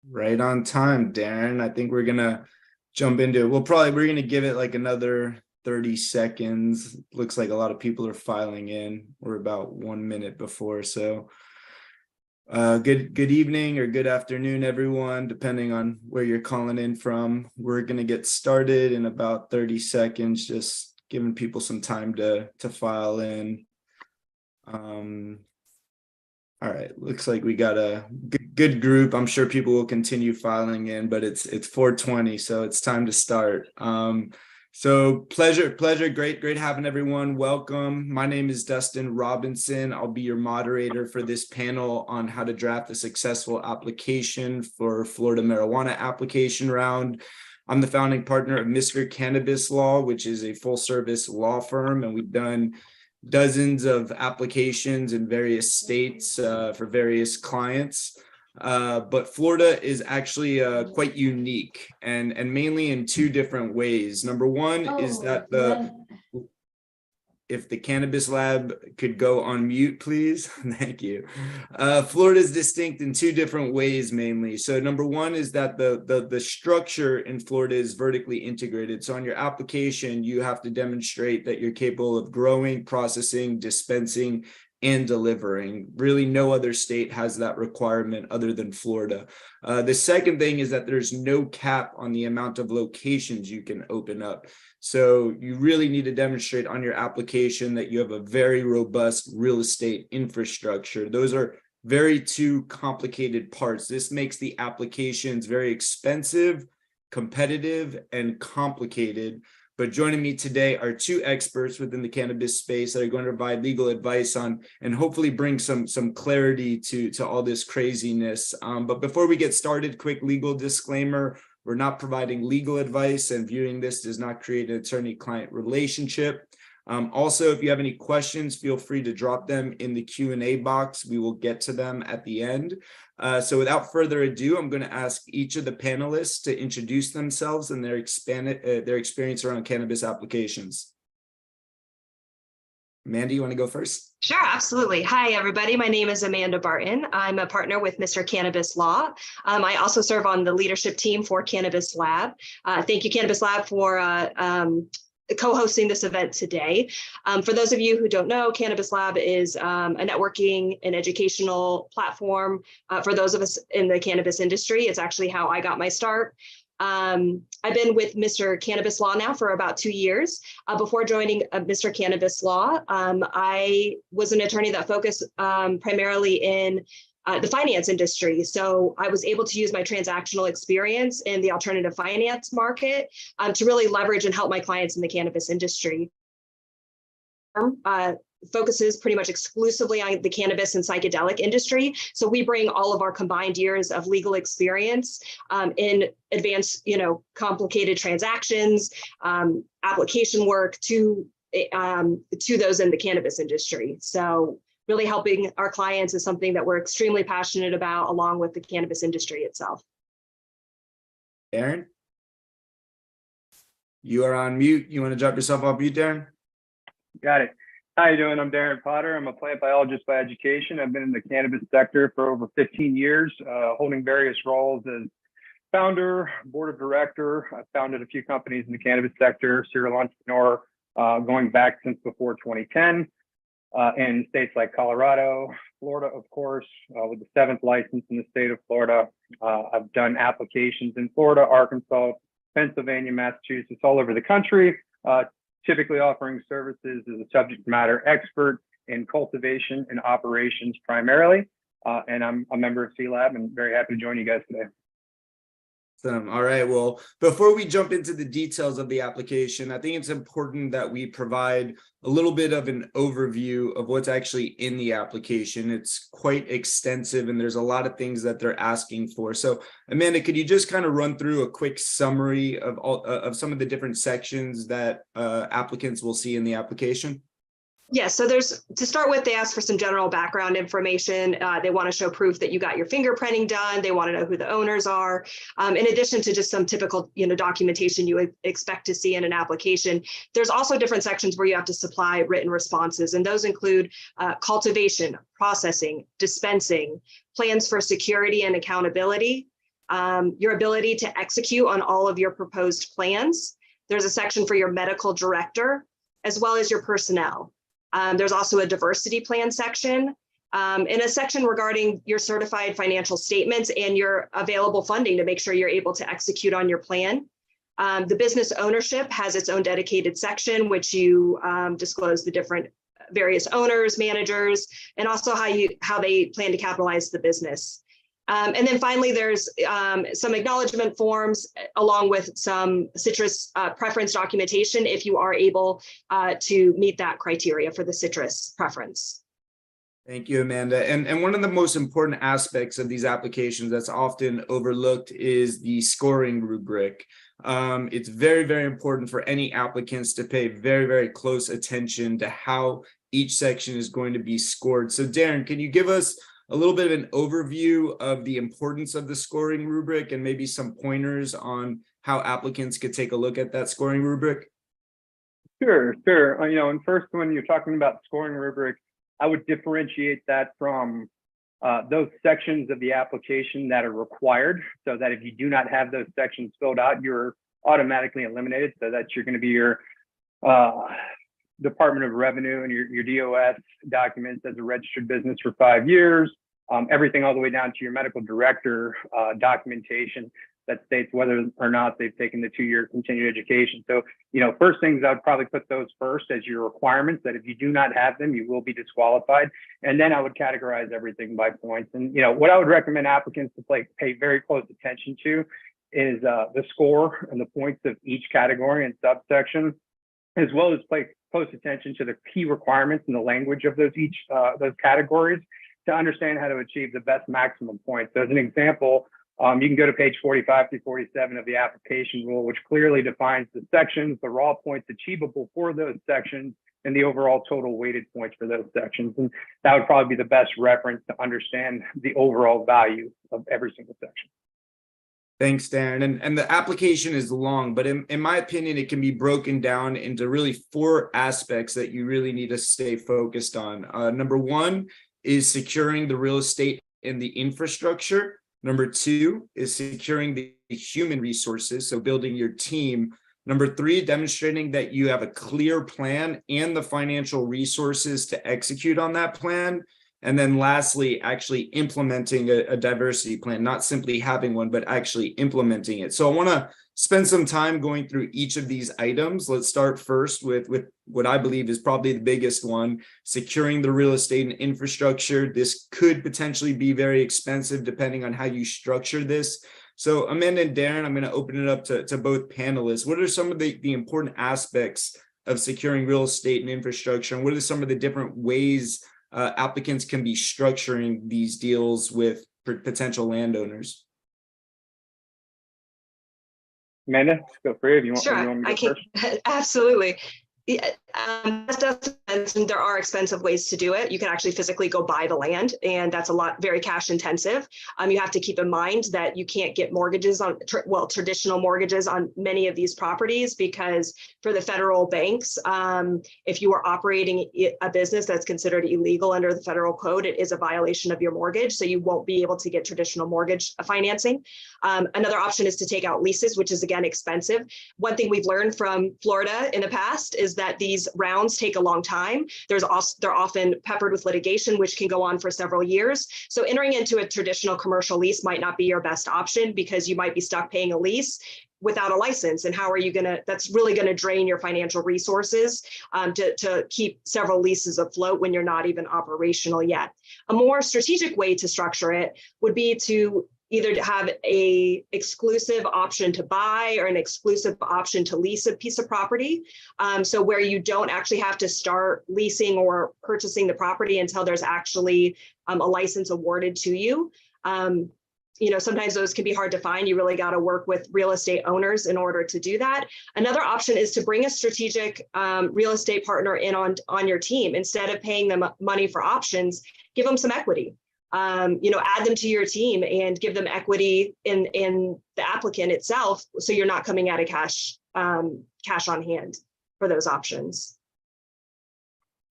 Right on time, Darren. I think we're gonna jump into it. We're gonna give it like another 30 seconds. Looks like a lot of people are filing in. We're about 1 minute before. So good evening or good afternoon, everyone, depending on where you're calling in from. We're gonna get started in about 30 seconds, just giving people some time to file in. All right, looks like we got a good group. I'm sure people will continue filing in, but it's 4:20, so it's time to start. So pleasure, great having everyone. Welcome. My name is Dustin Robinson. I'll be your moderator for this panel on how to draft a successful application for Florida marijuana application round. I'm the founding partner of Mr. Cannabis Law, which is a full service law firm, and we've done dozens of applications in various states for various clients. But Florida is actually quite unique and mainly in two different ways. Number one is that if the Cannabis Lab could go on mute, please. Thank you. Florida is distinct in two different ways, mainly. So number one is that the structure in Florida is vertically integrated. So on your application, you have to demonstrate that you're capable of growing, processing, dispensing, and delivering. Really, no other state has that requirement other than Florida. The second thing is that there's no cap on the amount of locations you can open up. So you really need to demonstrate on your application that you have a very robust real estate infrastructure. Those are very two complicated parts. This makes the applications very expensive, competitive, and complicated. But joining me today are two experts within the cannabis space that are going to provide legal advice on and hopefully bring some clarity to all this craziness. But before we get started, quick legal disclaimer. We're not providing legal advice, and viewing this does not create an attorney-client relationship. Also, if you have any questions, feel free to drop them in the Q&A box. We will get to them at the end. So without further ado, I'm going to ask each of the panelists to introduce themselves and their experience around cannabis applications. Amanda, you want to go first? Sure, absolutely. Hi, everybody. My name is Amanda Barton. I'm a partner with Mr. Cannabis Law. I also serve on the leadership team for Cannabis Lab. Thank you, Cannabis Lab, for co-hosting this event today. For those of you who don't know, Cannabis Lab is a networking and educational platform for those of us in the cannabis industry. It's actually how I got my start. I've been with Mr. Cannabis Law now for about 2 years. Before joining Mr. Cannabis Law, I was an attorney that focused primarily in the finance industry. So I was able to use my transactional experience in the alternative finance market to really leverage and help my clients in the cannabis industry. Focuses pretty much exclusively on the cannabis and psychedelic industry. So we bring all of our combined years of legal experience in advanced, complicated transactions, application work to those in the cannabis industry. So really helping our clients is something that we're extremely passionate about, along with the cannabis industry itself. Darren? You are on mute. You want to drop yourself off mute, Darren? Got it. How you doing? I'm Darren Potter. I'm a plant biologist by education. I've been in the cannabis sector for over 15 years, holding various roles as founder, board of director. I've founded a few companies in the cannabis sector, serial entrepreneur, going back since before 2010, in states like Colorado, Florida, of course, with the 7th license in the state of Florida. I've done applications in Florida, Arkansas, Pennsylvania, Massachusetts, all over the country. Typically offering services as a subject matter expert in cultivation and operations primarily. And I'm a member of CLAB and very happy to join you guys today. All right. Well, before we jump into the details of the application, I think it's important that we provide a little bit of an overview of what's actually in the application. It's quite extensive and there's a lot of things that they're asking for. So Amanda, could you just kind of run through a quick summary of some of the different sections that applicants will see in the application? Yes, so to start with, they ask for some general background information. They want to show proof that you got your fingerprinting done. They want to know who the owners are. In addition to just some typical, documentation you would expect to see in an application. There's also different sections where you have to supply written responses, and those include cultivation, processing, dispensing, plans for security and accountability, your ability to execute on all of your proposed plans. There's a section for your medical director, as well as your personnel. There's also a diversity plan section, and a section regarding your certified financial statements and your available funding to make sure you're able to execute on your plan. The business ownership has its own dedicated section, which you disclose the different various owners, managers, and also how they plan to capitalize the business. And then finally, there's some acknowledgement forms along with some citrus preference documentation if you are able to meet that criteria for the citrus preference. Thank you, Amanda. And one of the most important aspects of these applications that's often overlooked is the scoring rubric. It's very, very important for any applicants to pay very, very close attention to how each section is going to be scored. So Darren, can you give us a little bit of an overview of the importance of the scoring rubric and maybe some pointers on how applicants could take a look at that scoring rubric? Sure. And first, when you're talking about scoring rubric, I would differentiate that from those sections of the application that are required, so that if you do not have those sections filled out, you're automatically eliminated. So that you're going to be your Department of Revenue and your DOS documents as a registered business for 5 years, everything all the way down to your medical director documentation that states whether or not they've taken the 2-year continued education. So, first things, I would probably put those first as your requirements, that if you do not have them, you will be disqualified. And then I would categorize everything by points. And, what I would recommend applicants to pay very close attention to is the score and the points of each category and subsection, as well as pay close attention to the key requirements and the language of those categories to understand how to achieve the best maximum points. So as an example, you can go to page 45 through 47 of the application rule, which clearly defines the sections, the raw points achievable for those sections, and the overall total weighted points for those sections. And that would probably be the best reference to understand the overall value of every single section. Thanks, Darren. And the application is long, but in my opinion, it can be broken down into really 4 aspects that you really need to stay focused on. Number 1 is securing the real estate and the infrastructure. Number 2 is securing the human resources, so building your team. Number 3, demonstrating that you have a clear plan and the financial resources to execute on that plan. And then lastly, actually implementing a diversity plan, not simply having one, but actually implementing it. So I want to spend some time going through each of these items. Let's start first with what I believe is probably the biggest one, securing the real estate and infrastructure. This could potentially be very expensive depending on how you structure this. So Amanda and Darren, I'm going to open it up to both panelists. What are some of the important aspects of securing real estate and infrastructure? And what are some of the different ways applicants can be structuring these deals with potential landowners? Amanda, go for it if you want. Sure, you want me to go first? Absolutely. As Dustin mentioned, there are expensive ways to do it. You can actually physically go buy the land, and that's very cash intensive. You have to keep in mind that you can't get mortgages on, traditional mortgages on many of these properties, because for the federal banks, if you are operating a business that's considered illegal under the federal code, it is a violation of your mortgage. So you won't be able to get traditional mortgage financing. Another option is to take out leases, which is again expensive. One thing we've learned from Florida in the past is that these rounds take a long time. They're often peppered with litigation, which can go on for several years. So entering into a traditional commercial lease might not be your best option, because you might be stuck paying a lease without a license. And how are you that's really gonna drain your financial resources to keep several leases afloat when you're not even operational yet. A more strategic way to structure it would be to either to have a exclusive option to buy or an exclusive option to lease a piece of property. So where you don't actually have to start leasing or purchasing the property until there's actually a license awarded to you. Sometimes those can be hard to find. You really got to work with real estate owners in order to do that. Another option is to bring a strategic real estate partner in on your team. Instead of paying them money for options, give them some equity. Add them to your team and give them equity in the applicant itself, so you're not coming out of cash on hand for those options.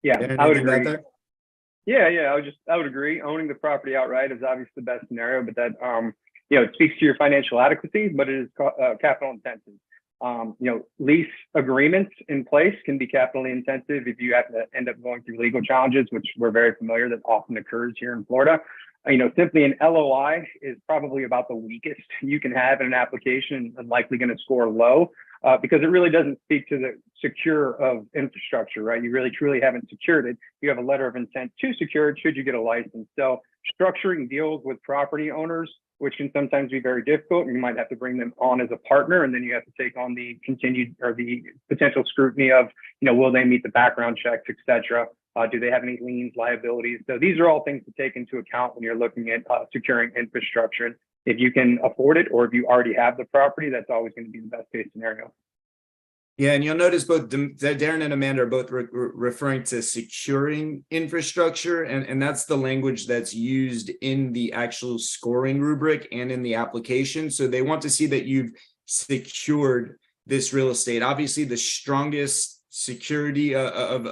Yeah, I would agree. Yeah, I would agree. Owning the property outright is obviously the best scenario, but that it speaks to your financial adequacy, but it is capital intensive. Lease agreements in place can be capitally intensive if you have to end up going through legal challenges, which we're very familiar that often occurs here in Florida. Simply an LOI is probably about the weakest you can have in an application and likely going to score low because it really doesn't speak to the secure of infrastructure, right? You really truly haven't secured it. You have a letter of intent to secure it should you get a license. So structuring deals with property owners, which can sometimes be very difficult, and you might have to bring them on as a partner, and then you have to take on the continued or the potential scrutiny of, will they meet the background checks, et cetera? Do they have any liens, liabilities? So these are all things to take into account when you're looking at securing infrastructure. And if you can afford it, or if you already have the property, that's always going to be the best case scenario. Yeah, and you'll notice both Darren and Amanda are both referring to securing infrastructure, and that's the language that's used in the actual scoring rubric and in the application. So they want to see that you've secured this real estate. Obviously, the strongest security of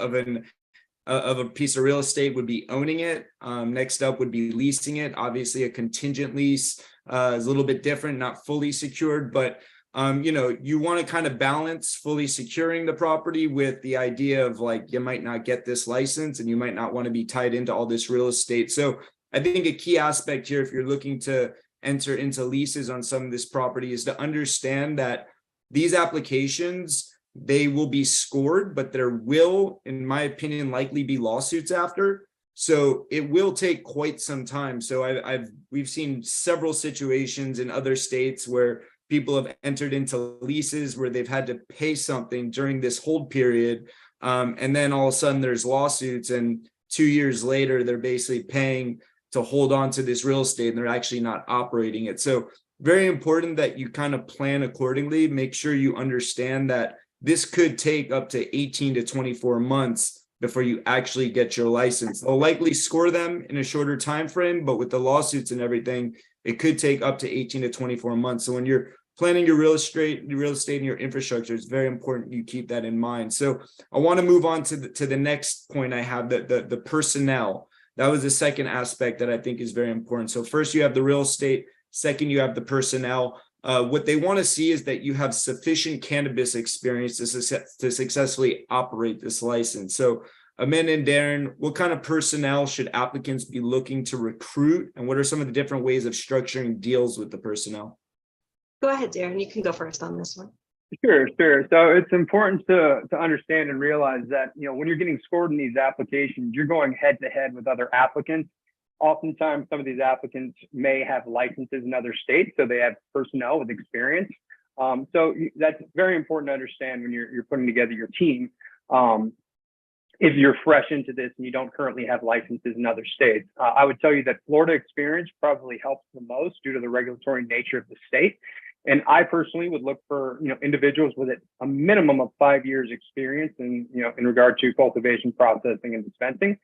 a piece of real estate would be owning it. Next up would be leasing it. Obviously, a contingent lease is a little bit different, not fully secured, but you want to kind of balance fully securing the property with the idea of like, you might not get this license and you might not want to be tied into all this real estate. So I think a key aspect here, if you're looking to enter into leases on some of this property, is to understand that these applications, they will be scored, but there will, in my opinion, likely be lawsuits after. So it will take quite some time. So we've seen several situations in other states where people have entered into leases where they've had to pay something during this hold period. And then all of a sudden there's lawsuits, and 2 years later, they're basically paying to hold on to this real estate and they're actually not operating it. So very important that you kind of plan accordingly. Make sure you understand that this could take up to 18 to 24 months before you actually get your license. They'll likely score them in a shorter time frame, but with the lawsuits and everything, it could take up to 18 to 24 months. So when you're planning your real estate and your infrastructure, it's very important you keep that in mind. So I want to move on to the next point I have, the personnel. That was the second aspect that I think is very important. So first you have the real estate. Second, you have the personnel. What they want to see is that you have sufficient cannabis experience to successfully operate this license. So Amanda and Darren, what kind of personnel should applicants be looking to recruit? And what are some of the different ways of structuring deals with the personnel? Go ahead, Darren. You can go first on this one. Sure. So it's important to understand and realize that, when you're getting scored in these applications, you're going head to head with other applicants. Oftentimes, some of these applicants may have licenses in other states, so they have personnel with experience. So that's very important to understand when you're putting together your team. If you're fresh into this and you don't currently have licenses in other states, I would tell you that Florida experience probably helps the most due to the regulatory nature of the state. And I personally would look for, individuals with a minimum of 5 years experience in regard to cultivation, processing, and dispensing.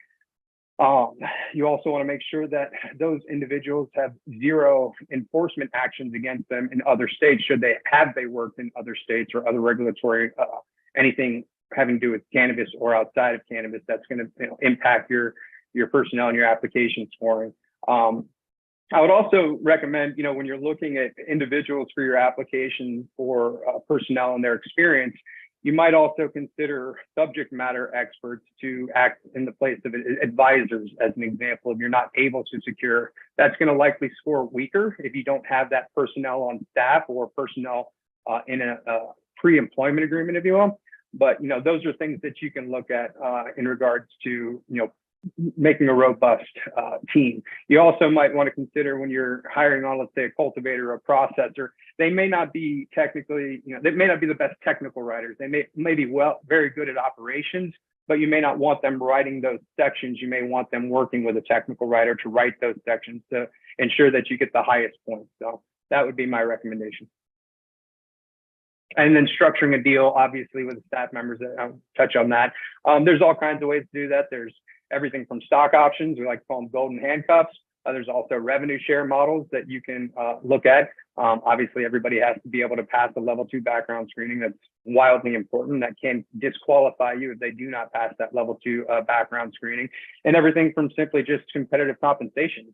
You also want to make sure that those individuals have zero enforcement actions against them in other states, should they worked in other states or other regulatory, anything having to do with cannabis or outside of cannabis that's going to impact your personnel and your application scoring. I would also recommend, when you're looking at individuals for your application for personnel and their experience, you might also consider subject matter experts to act in the place of advisors, as an example. If you're not able to secure, that's going to likely score weaker if you don't have that personnel on staff or personnel in a pre-employment agreement, if you will. But, those are things that you can look at in regards to, making a robust team. You also might want to consider when you're hiring on, let's say, a cultivator or a processor, they may not be technically, they may not be the best technical writers. They may be very good at operations, but you may not want them writing those sections. You may want them working with a technical writer to write those sections to ensure that you get the highest points. So that would be my recommendation. And then structuring a deal, obviously, with the staff members, I'll touch on that. There's all kinds of ways to do that. There's everything from stock options, we like to call them golden handcuffs, There's also revenue share models that you can look at. Obviously, everybody has to be able to pass a level 2 background screening. That's wildly important. That can disqualify you if they do not pass that level 2 background screening. And everything from simply just competitive compensation.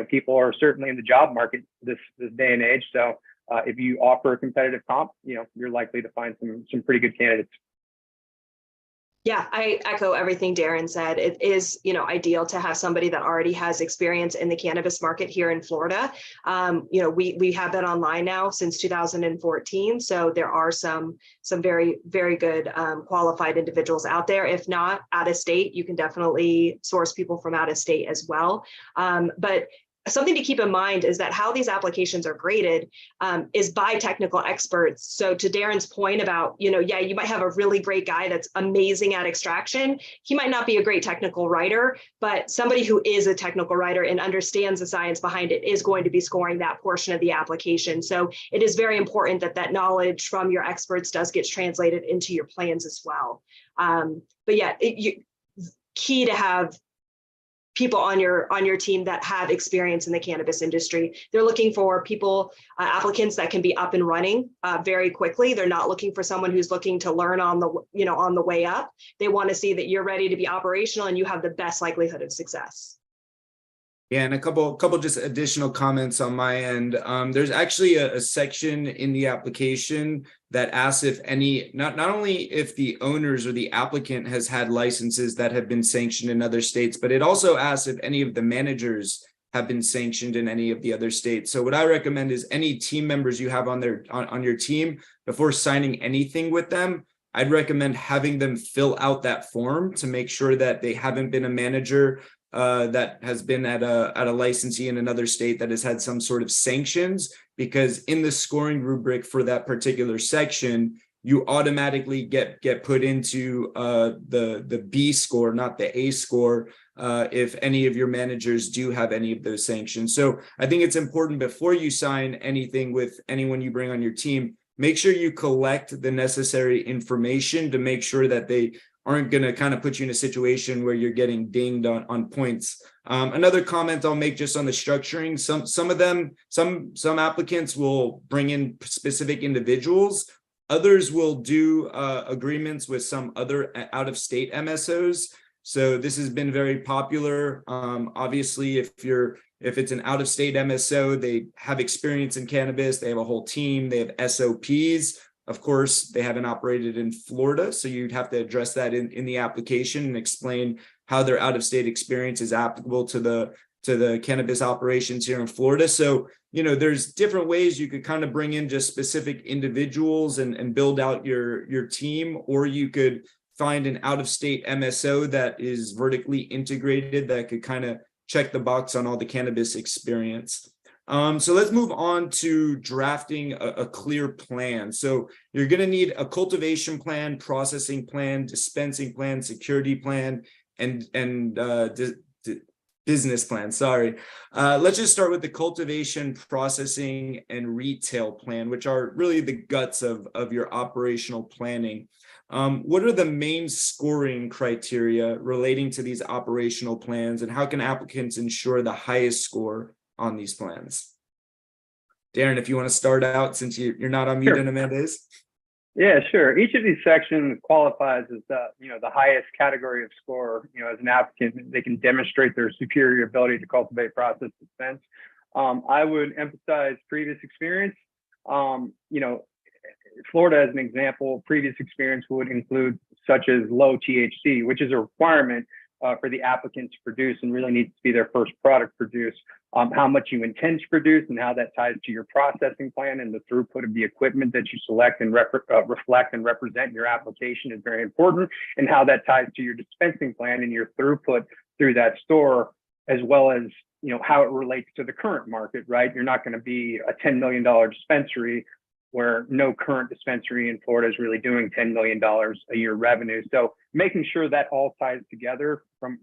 People are certainly in the job market this day and age. So if you offer a competitive comp, you're likely to find some pretty good candidates. Yeah, I echo everything Darren said. It is, ideal to have somebody that already has experience in the cannabis market here in Florida. We have been online now since 2014, so there are some very, very good qualified individuals out there. If not out of state, you can definitely source people from out of state as well. But something to keep in mind is that how these applications are graded is by technical experts. So to Darren's point about, you might have a really great guy that's amazing at extraction. He might not be a great technical writer, but somebody who is a technical writer and understands the science behind it is going to be scoring that portion of the application. So it is very important that knowledge from your experts does get translated into your plans as well. But yeah, key to have people on your team that have experience in the cannabis industry. They're looking for people, applicants that can be up and running very quickly. They're not looking for someone who's looking to learn on the way up. They want to see that you're ready to be operational and you have the best likelihood of success. Yeah, and a couple just additional comments on my end. There's actually a section in the application that asks if any, not only if the owners or the applicant has had licenses that have been sanctioned in other states, but it also asks if any of the managers have been sanctioned in any of the other states. So what I recommend is any team members you have on your team, before signing anything with them, I'd recommend having them fill out that form to make sure that they haven't been a manager that has been at a licensee in another state that has had some sort of sanctions, because in the scoring rubric for that particular section, you automatically get put into the B score, not the A score, if any of your managers do have any of those sanctions. So I think it's important before you sign anything with anyone you bring on your team, make sure you collect the necessary information to make sure that they aren't going to kind of put you in a situation where you're getting dinged on points. Another comment I'll make just on the structuring, some applicants will bring in specific individuals. Others will do agreements with some other out-of-state MSOs. So this has been very popular. Obviously, if it's an out-of-state MSO, they have experience in cannabis, they have a whole team, they have SOPs. Of course, they haven't operated in Florida, so you'd have to address that in the application and explain how their out-of-state experience is applicable to the cannabis operations here in Florida. So, there's different ways you could kind of bring in just specific individuals and build out your team, or you could find an out-of-state MSO that is vertically integrated that could kind of check the box on all the cannabis experience. So let's move on to drafting a clear plan. So you're going to need a cultivation plan, processing plan, dispensing plan, security plan, and business plan. Sorry. Let's just start with the cultivation, processing, and retail plan, which are really the guts of your operational planning. What are the main scoring criteria relating to these operational plans, and how can applicants ensure the highest score on these plans? Darren, if you want to start out, since you're not on mute. Sure. And Amanda is. Yeah, sure. Each of these sections qualifies as the highest category of score. As an applicant, they can demonstrate their superior ability to cultivate, process, dispense. I would emphasize previous experience. Florida, as an example, previous experience would include such as low THC, which is a requirement for the applicant to produce and really needs to be their first product produced. How much you intend to produce and how that ties to your processing plan and the throughput of the equipment that you select and reflect and represent in your application is very important, and how that ties to your dispensing plan and your throughput through that store, as well as how it relates to the current market, right? You're not going to be a $10 million dispensary where no current dispensary in Florida is really doing $10 million a year revenue. So making sure that all ties together from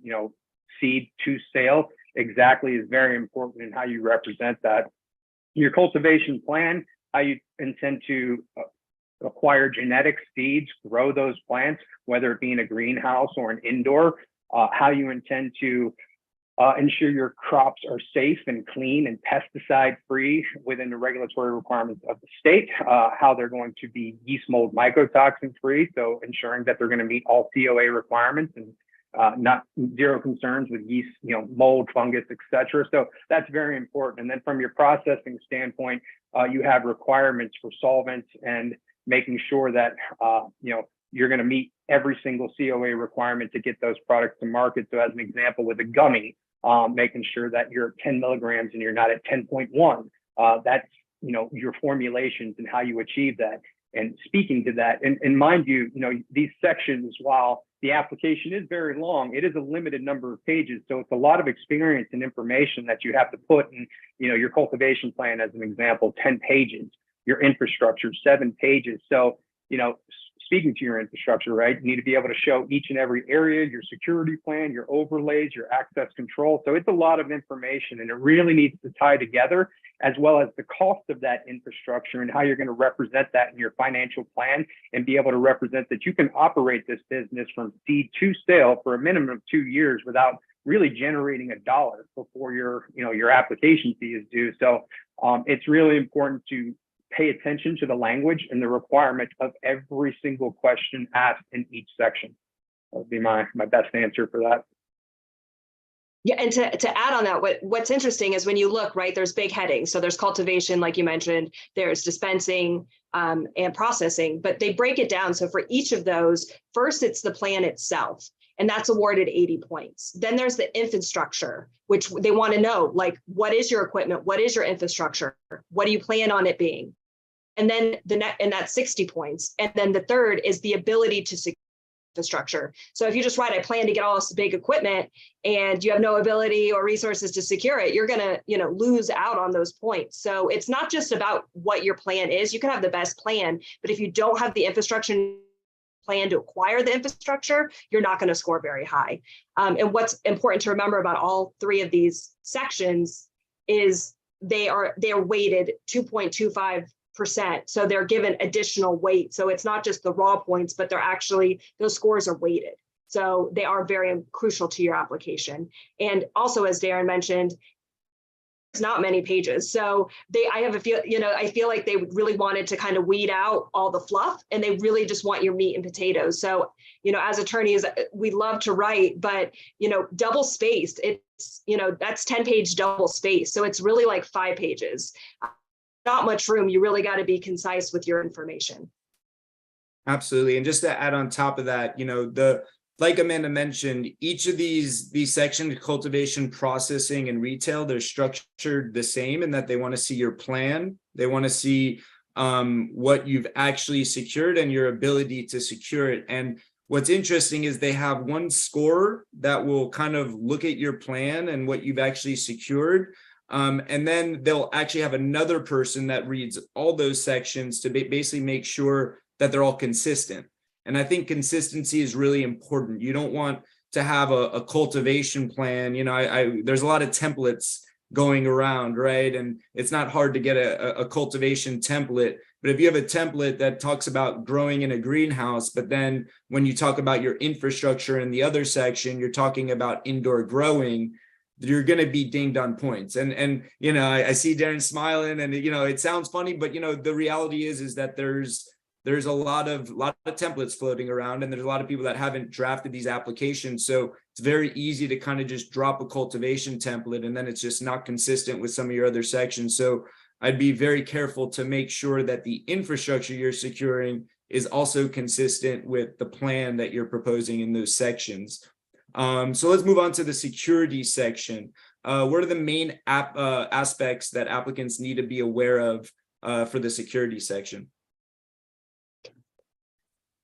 seed to sale exactly is very important in how you represent that. Your cultivation plan, how you intend to acquire genetic seeds, grow those plants, whether it be in a greenhouse or an indoor, how you intend to ensure your crops are safe and clean and pesticide free within the regulatory requirements of the state, how they're going to be yeast mold mycotoxin free. So ensuring that they're going to meet all COA requirements and not zero concerns with yeast, mold, fungus, etc. So that's very important. And then from your processing standpoint, you have requirements for solvents and making sure that, you're going to meet every single COA requirement to get those products to market. So as an example, with a gummy, making sure that you're at 10 milligrams and you're not at 10.1. That's, your formulations and how you achieve that. And speaking to that, and mind you, these sections, while the application is very long, it is a limited number of pages. So it's a lot of experience and information that you have to put in, your cultivation plan, as an example, 10 pages, your infrastructure, 7 pages. So, speaking to your infrastructure, right, you need to be able to show each and every area, your security plan, your overlays, your access control. So it's a lot of information, and it really needs to tie together, as well as the cost of that infrastructure and how you're going to represent that in your financial plan and be able to represent that you can operate this business from seed to sale for a minimum of 2 years without really generating a dollar before your application fee is due. So it's really important to pay attention to the language and the requirement of every single question asked in each section. That would be my best answer for that. Yeah, and to add on that, what's interesting is when you look, right, there's big headings. So there's cultivation, like you mentioned, there's dispensing and processing, but they break it down. So for each of those, first it's the plan itself, and that's awarded 80 points. Then there's the infrastructure, which they want to know, like, what is your equipment? What is your infrastructure? What do you plan on it being? And then and that's 60 points. And then the third is the ability to secure infrastructure. So if you just write, I plan to get all this big equipment, and you have no ability or resources to secure it, you're going to, lose out on those points. So it's not just about what your plan is. You can have the best plan, but if you don't have the infrastructure plan to acquire the infrastructure, you're not going to score very high. And what's important to remember about all 3 of these sections is they are weighted 2.25%. So they're given additional weight. So it's not just the raw points, but those scores are weighted. So they are very crucial to your application. And also, as Darren mentioned, it's not many pages. So I feel like they really wanted to kind of weed out all the fluff, and they really just want your meat and potatoes. So, as attorneys, we love to write, but, double spaced, it's, that's 10-page double space. So it's really like 5 pages. Not much room. You really got to be concise with your information. Absolutely. And just to add on top of that, like Amanda mentioned, each of these sections, cultivation, processing, and retail, they're structured the same in that they want to see your plan. They want to see what you've actually secured and your ability to secure it. And what's interesting is they have one scorer that will kind of look at your plan and what you've actually secured. And then they'll actually have another person that reads all those sections to basically make sure that they're all consistent. And I think consistency is really important. You don't want to have a cultivation plan. There's a lot of templates going around, right? And it's not hard to get a cultivation template. But if you have a template that talks about growing in a greenhouse, but then when you talk about your infrastructure in the other section, you're talking about indoor growing, you're going to be dinged on points. And I see Darren smiling, and it sounds funny, but the reality is that there's a lot of templates floating around, and there's a lot of people that haven't drafted these applications. So it's very easy to kind of just drop a cultivation template, and then it's just not consistent with some of your other sections. So I'd be very careful to make sure that the infrastructure you're securing is also consistent with the plan that you're proposing in those sections. So let's move on to the security section. What are the main aspects that applicants need to be aware of for the security section?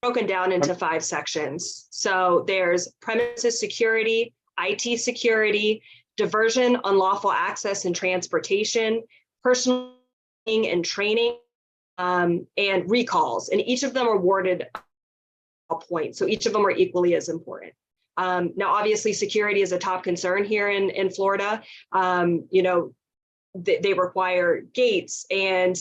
Broken down into 5 sections. So there's premises security, IT security, diversion, unlawful access and transportation, personal and training, and recalls. And each of them are awarded a point. So each of them are equally as important. Now, obviously, security is a top concern here in Florida. they require gates and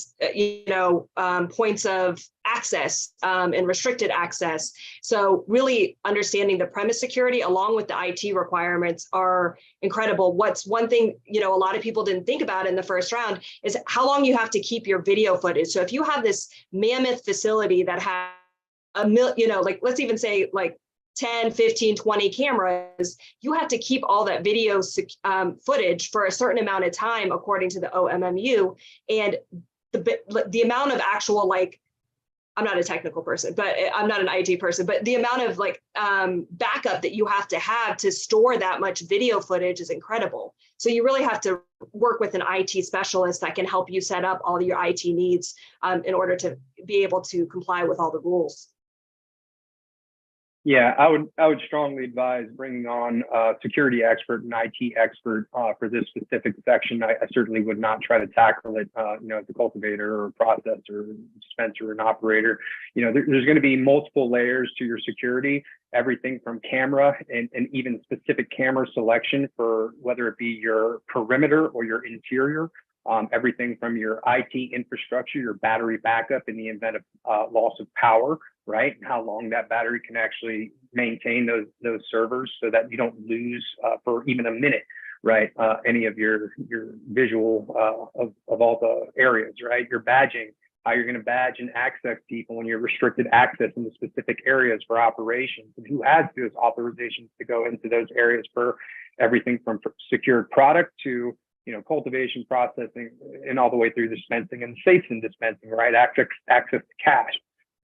points of access and restricted access. So really understanding the premise security along with the IT requirements are incredible. What's one thing a lot of people didn't think about in the first round is how long you have to keep your video footage. So if you have this mammoth facility that has let's even say 10, 15, 20 cameras, you have to keep all that video footage for a certain amount of time according to the OMMU. And the amount of actual, I'm not a technical person, but I'm not an IT person, but the amount of backup that you have to store that much video footage is incredible. So you really have to work with an IT specialist that can help you set up all your IT needs in order to be able to comply with all the rules. Yeah, I would strongly advise bringing on a security expert and IT expert for this specific section. I certainly would not try to tackle it, as a cultivator or processor, dispenser, or an operator. There's going to be multiple layers to your security, everything from camera and even specific camera selection for whether it be your perimeter or your interior. Everything from your IT infrastructure, your battery backup in the event of loss of power, right? How long that battery can actually maintain those servers so that you don't lose for even a minute, right? Any of your visual of all the areas, right? Your badging, how you're going to badge and access people when you're restricted access into specific areas for operations, and who has those authorizations to go into those areas for everything from secured product to cultivation, processing, and all the way through dispensing and safes and dispensing, right? Access to cash.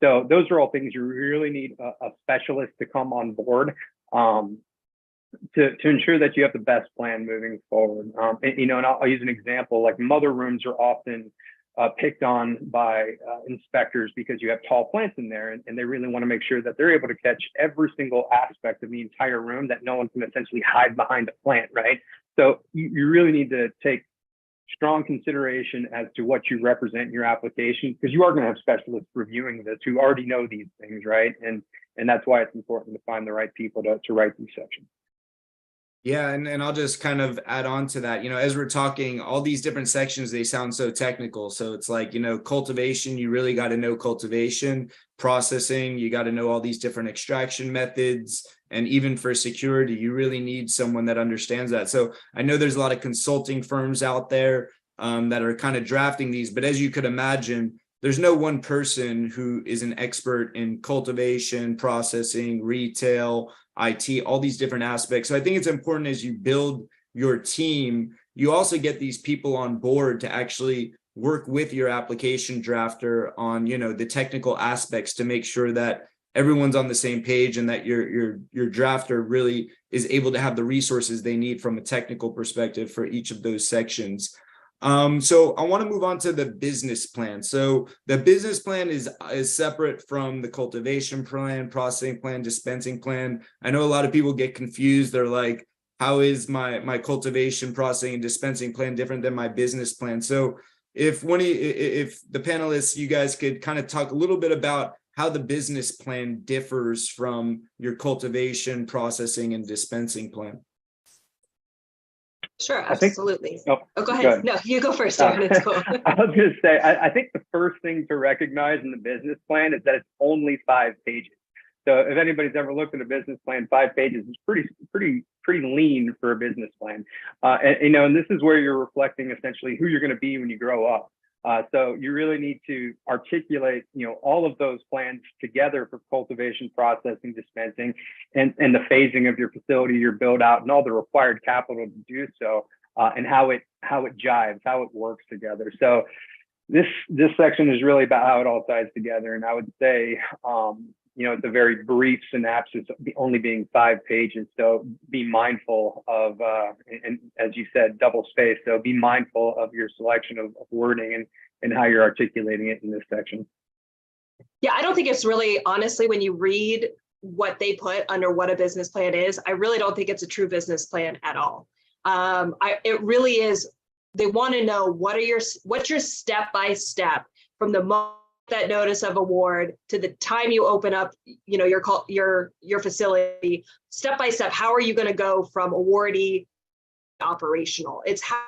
So those are all things you really need a specialist to come on board to ensure that you have the best plan moving forward. And I'll use an example, like mother rooms are often picked on by inspectors because you have tall plants in there, and they really want to make sure that they're able to catch every single aspect of the entire room, that no one can essentially hide behind a plant, right? So you really need to take strong consideration as to what you represent in your application, because you are going to have specialists reviewing this who already know these things, right? And that's why it's important to find the right people to write these sections. Yeah, and I'll just kind of add on to that. As we're talking, all these different sections, they sound so technical. So it's like, cultivation, you really got to know cultivation. Processing, you got to know all these different extraction methods. And even for security, you really need someone that understands that. So I know there's a lot of consulting firms out there that are kind of drafting these, but as you could imagine, there's no one person who is an expert in cultivation, processing, retail, IT, all these different aspects. So I think it's important as you build your team, you also get these people on board to actually work with your application drafter on, the technical aspects to make sure that everyone's on the same page and that your drafter really is able to have the resources they need from a technical perspective for each of those sections. So I want to move on to the business plan. So the business plan is separate from the cultivation plan, processing plan, dispensing plan. I know a lot of people get confused. They're like, how is my cultivation, processing, and dispensing plan different than my business plan? So if the panelists, you guys could kind of talk a little bit about how the business plan differs from your cultivation, processing, and dispensing plan. Sure, absolutely. Go ahead. Go ahead. No, you go first, I It's cool. was going to say, I think the first thing to recognize in the business plan is that it's only 5 pages. So if anybody's ever looked at a business plan, 5 pages is pretty lean for a business plan. And this is where you're reflecting essentially who you're going to be when you grow up. So you really need to articulate, all of those plans together for cultivation, processing, dispensing, and the phasing of your facility, your build out, and all the required capital to do so, and how it jives, how it works together. So this section is really about how it all ties together. And I would say, it's a very brief synopsis, only being 5 pages. So be mindful of, and as you said, double space. So be mindful of your selection of wording and how you're articulating it in this section. Yeah, I don't think it's really, honestly, when you read what they put under what a business plan is, I really don't think it's a true business plan at all. It really is. They want to know what's your step-by-step from the moment that notice of award to the time you open up, your facility, step by step. How are you going to go from awardee to operational? It's how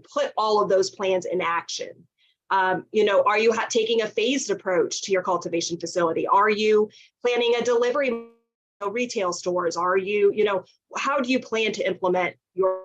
put all of those plans in action? You know, are you taking a phased approach to your cultivation facility? Are you planning a delivery retail stores? Are you, you know, how do you plan to implement your?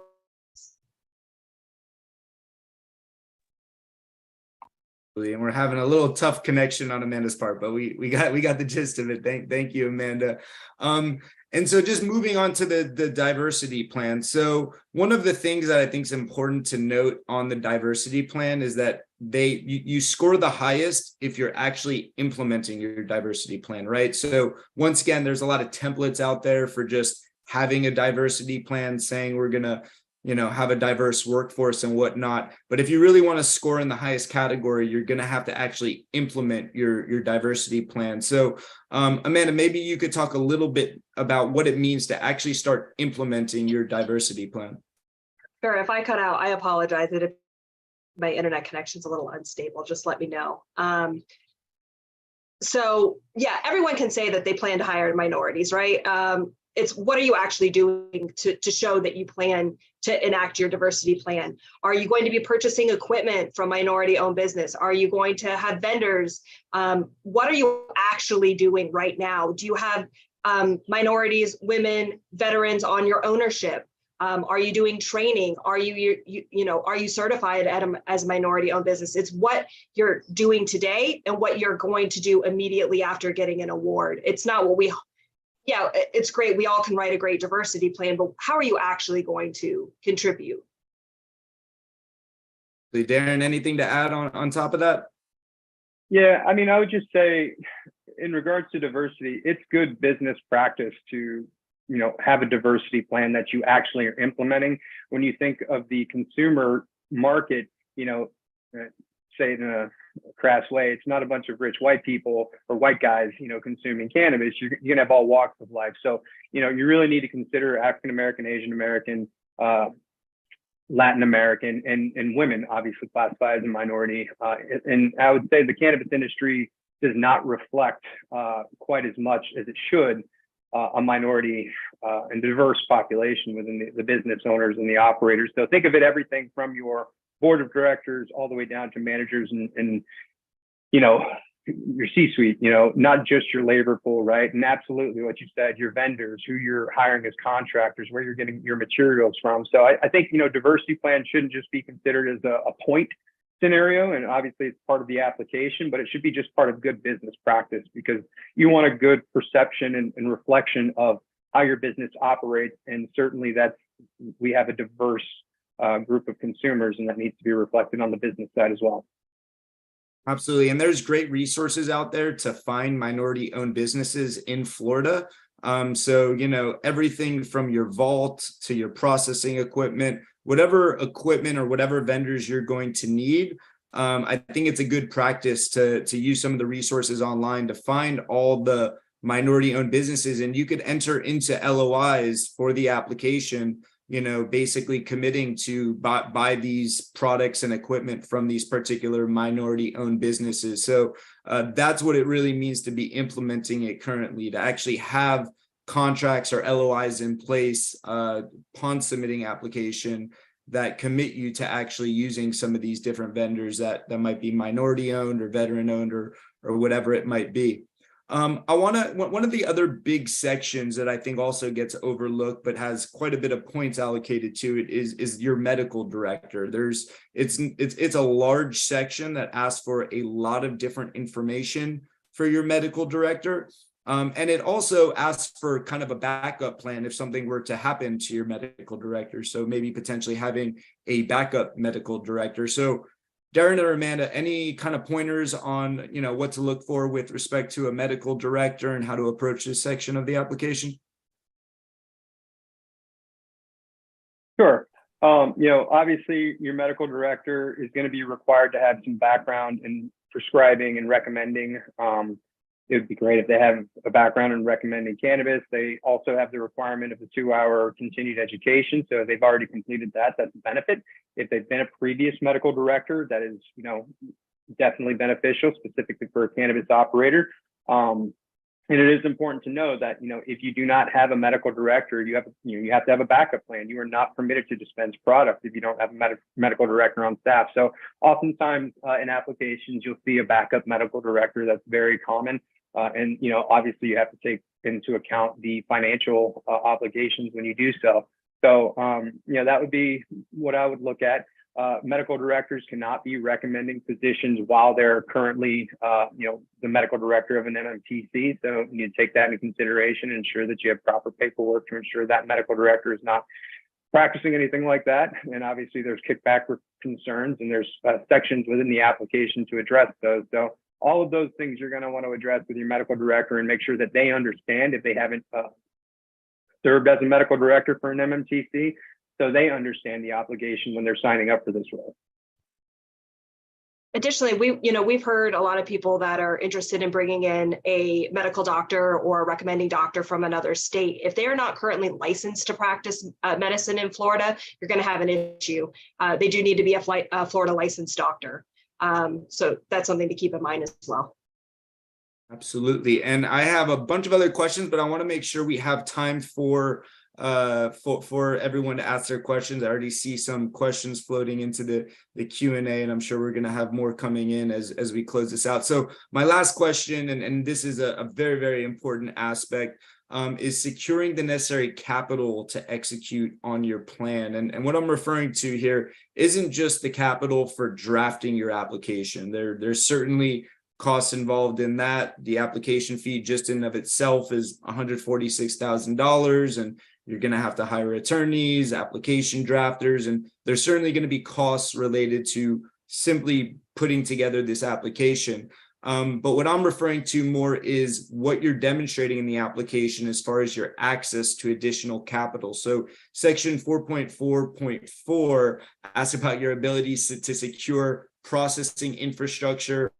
And we're having a little tough connection on Amanda's part, but we got the gist of it. Thank you, Amanda. And so just moving on to the diversity plan. So one of the things that I think is important to note on the diversity plan is that you score the highest if you're actually implementing your diversity plan, right? So once again, there's a lot of templates out there for just having a diversity plan, saying we're gonna, you know, have a diverse workforce and whatnot. But if you really want to score in the highest category, you're going to have to actually implement your diversity plan. So Amanda, maybe you could talk a little bit about what it means to actually start implementing your diversity plan. Sure. If I cut out, I apologize. If my internet connection's a little unstable, just let me know. So yeah, everyone can say that they plan to hire minorities, right? It's what are you actually doing to show that you plan to enact your diversity plan? Are you going to be purchasing equipment from minority-owned business? Are you going to have vendors? What are you actually doing right now? Do you have minorities, women, veterans on your ownership? Are you doing training? Are are you certified as a minority-owned business? It's what you're doing today and what you're going to do immediately after getting an award. It's not what yeah, it's great. We all can write a great diversity plan, but how are you actually going to contribute? Darren, anything to add on top of that? Yeah, I mean, I would just say in regards to diversity, it's good business practice to, you know, have a diversity plan that you actually are implementing. When you think of the consumer market, you know, say it in a crass way, it's not a bunch of rich white people or white guys, you know, consuming cannabis. You're gonna have all walks of life. So, you know, you really need to consider African American, Asian American, Latin American, and women obviously classified as a minority. And I would say the cannabis industry does not reflect quite as much as it should a minority and diverse population within the business owners and the operators. So think of it everything from your board of directors all the way down to managers and you know, your C-suite, you know, not just your labor pool, right? And absolutely what you said, your vendors, who you're hiring as contractors, where you're getting your materials from. So I think, you know, diversity plan shouldn't just be considered as a point scenario. And obviously it's part of the application, but it should be just part of good business practice, because you want a good perception and reflection of how your business operates. And certainly we have a diverse group of consumers, and that needs to be reflected on the business side as well. Absolutely. And there's great resources out there to find minority owned businesses in Florida. So, you know, everything from your vault to your processing equipment, whatever equipment or whatever vendors you're going to need. I think it's a good practice to use some of the resources online to find all the minority owned businesses, and you could enter into LOIs for the application, you know, basically committing to buy these products and equipment from these particular minority owned businesses. So that's what it really means to be implementing it currently, to actually have contracts or LOIs in place upon submitting application that commit you to actually using some of these different vendors that might be minority owned or veteran owned or whatever it might be. One of the other big sections that I think also gets overlooked but has quite a bit of points allocated to it is your medical director. It's a large section that asks for a lot of different information for your medical director. And it also asks for kind of a backup plan if something were to happen to your medical director. So maybe potentially having a backup medical director. So Darren or Amanda, any kind of pointers on, you know, what to look for with respect to a medical director and how to approach this section of the application? Sure. You know, obviously your medical director is going to be required to have some background in prescribing and recommending. It would be great if they have a background in recommending cannabis. They also have the requirement of a 2-hour continued education. So they've already completed that. That's a benefit. If they've been a previous medical director, that is, you know, definitely beneficial, specifically for a cannabis operator. And it is important to know that, if you do not have a medical director, you have to have a backup plan. You are not permitted to dispense product if you don't have a medical director on staff. So oftentimes in applications, you'll see a backup medical director. That's very common. And, obviously you have to take into account the financial obligations when you do so. So, that would be what I would look at. Medical directors cannot be recommending physicians while they're currently, the medical director of an MMTC. So you need to take that into consideration, ensure that you have proper paperwork to ensure that medical director is not practicing anything like that. And obviously there's kickback concerns, and there's sections within the application to address those. So all of those things you're going to want to address with your medical director and make sure that they understand if they haven't served as a medical director for an MMTC. So they understand the obligation when they're signing up for this role. Additionally, we've heard a lot of people that are interested in bringing in a medical doctor or a recommending doctor from another state. If they are not currently licensed to practice medicine in Florida, you're going to have an issue. They do need to be a Florida licensed doctor. So that's something to keep in mind as well. Absolutely. And I have a bunch of other questions, but I want to make sure we have time for everyone to ask their questions. I already see some questions floating into the Q&A, and I'm sure we're going to have more coming in as we close this out. So my last question, and this is a very, very important aspect, is securing the necessary capital to execute on your plan. And what I'm referring to here isn't just the capital for drafting your application. There's certainly costs involved in that. The application fee just in of itself is $146,000, and you're going to have to hire attorneys, application drafters, and there's certainly going to be costs related to simply putting together this application. But what I'm referring to more is what you're demonstrating in the application as far as your access to additional capital. So section 4.4.4 asks about your ability to secure processing infrastructure.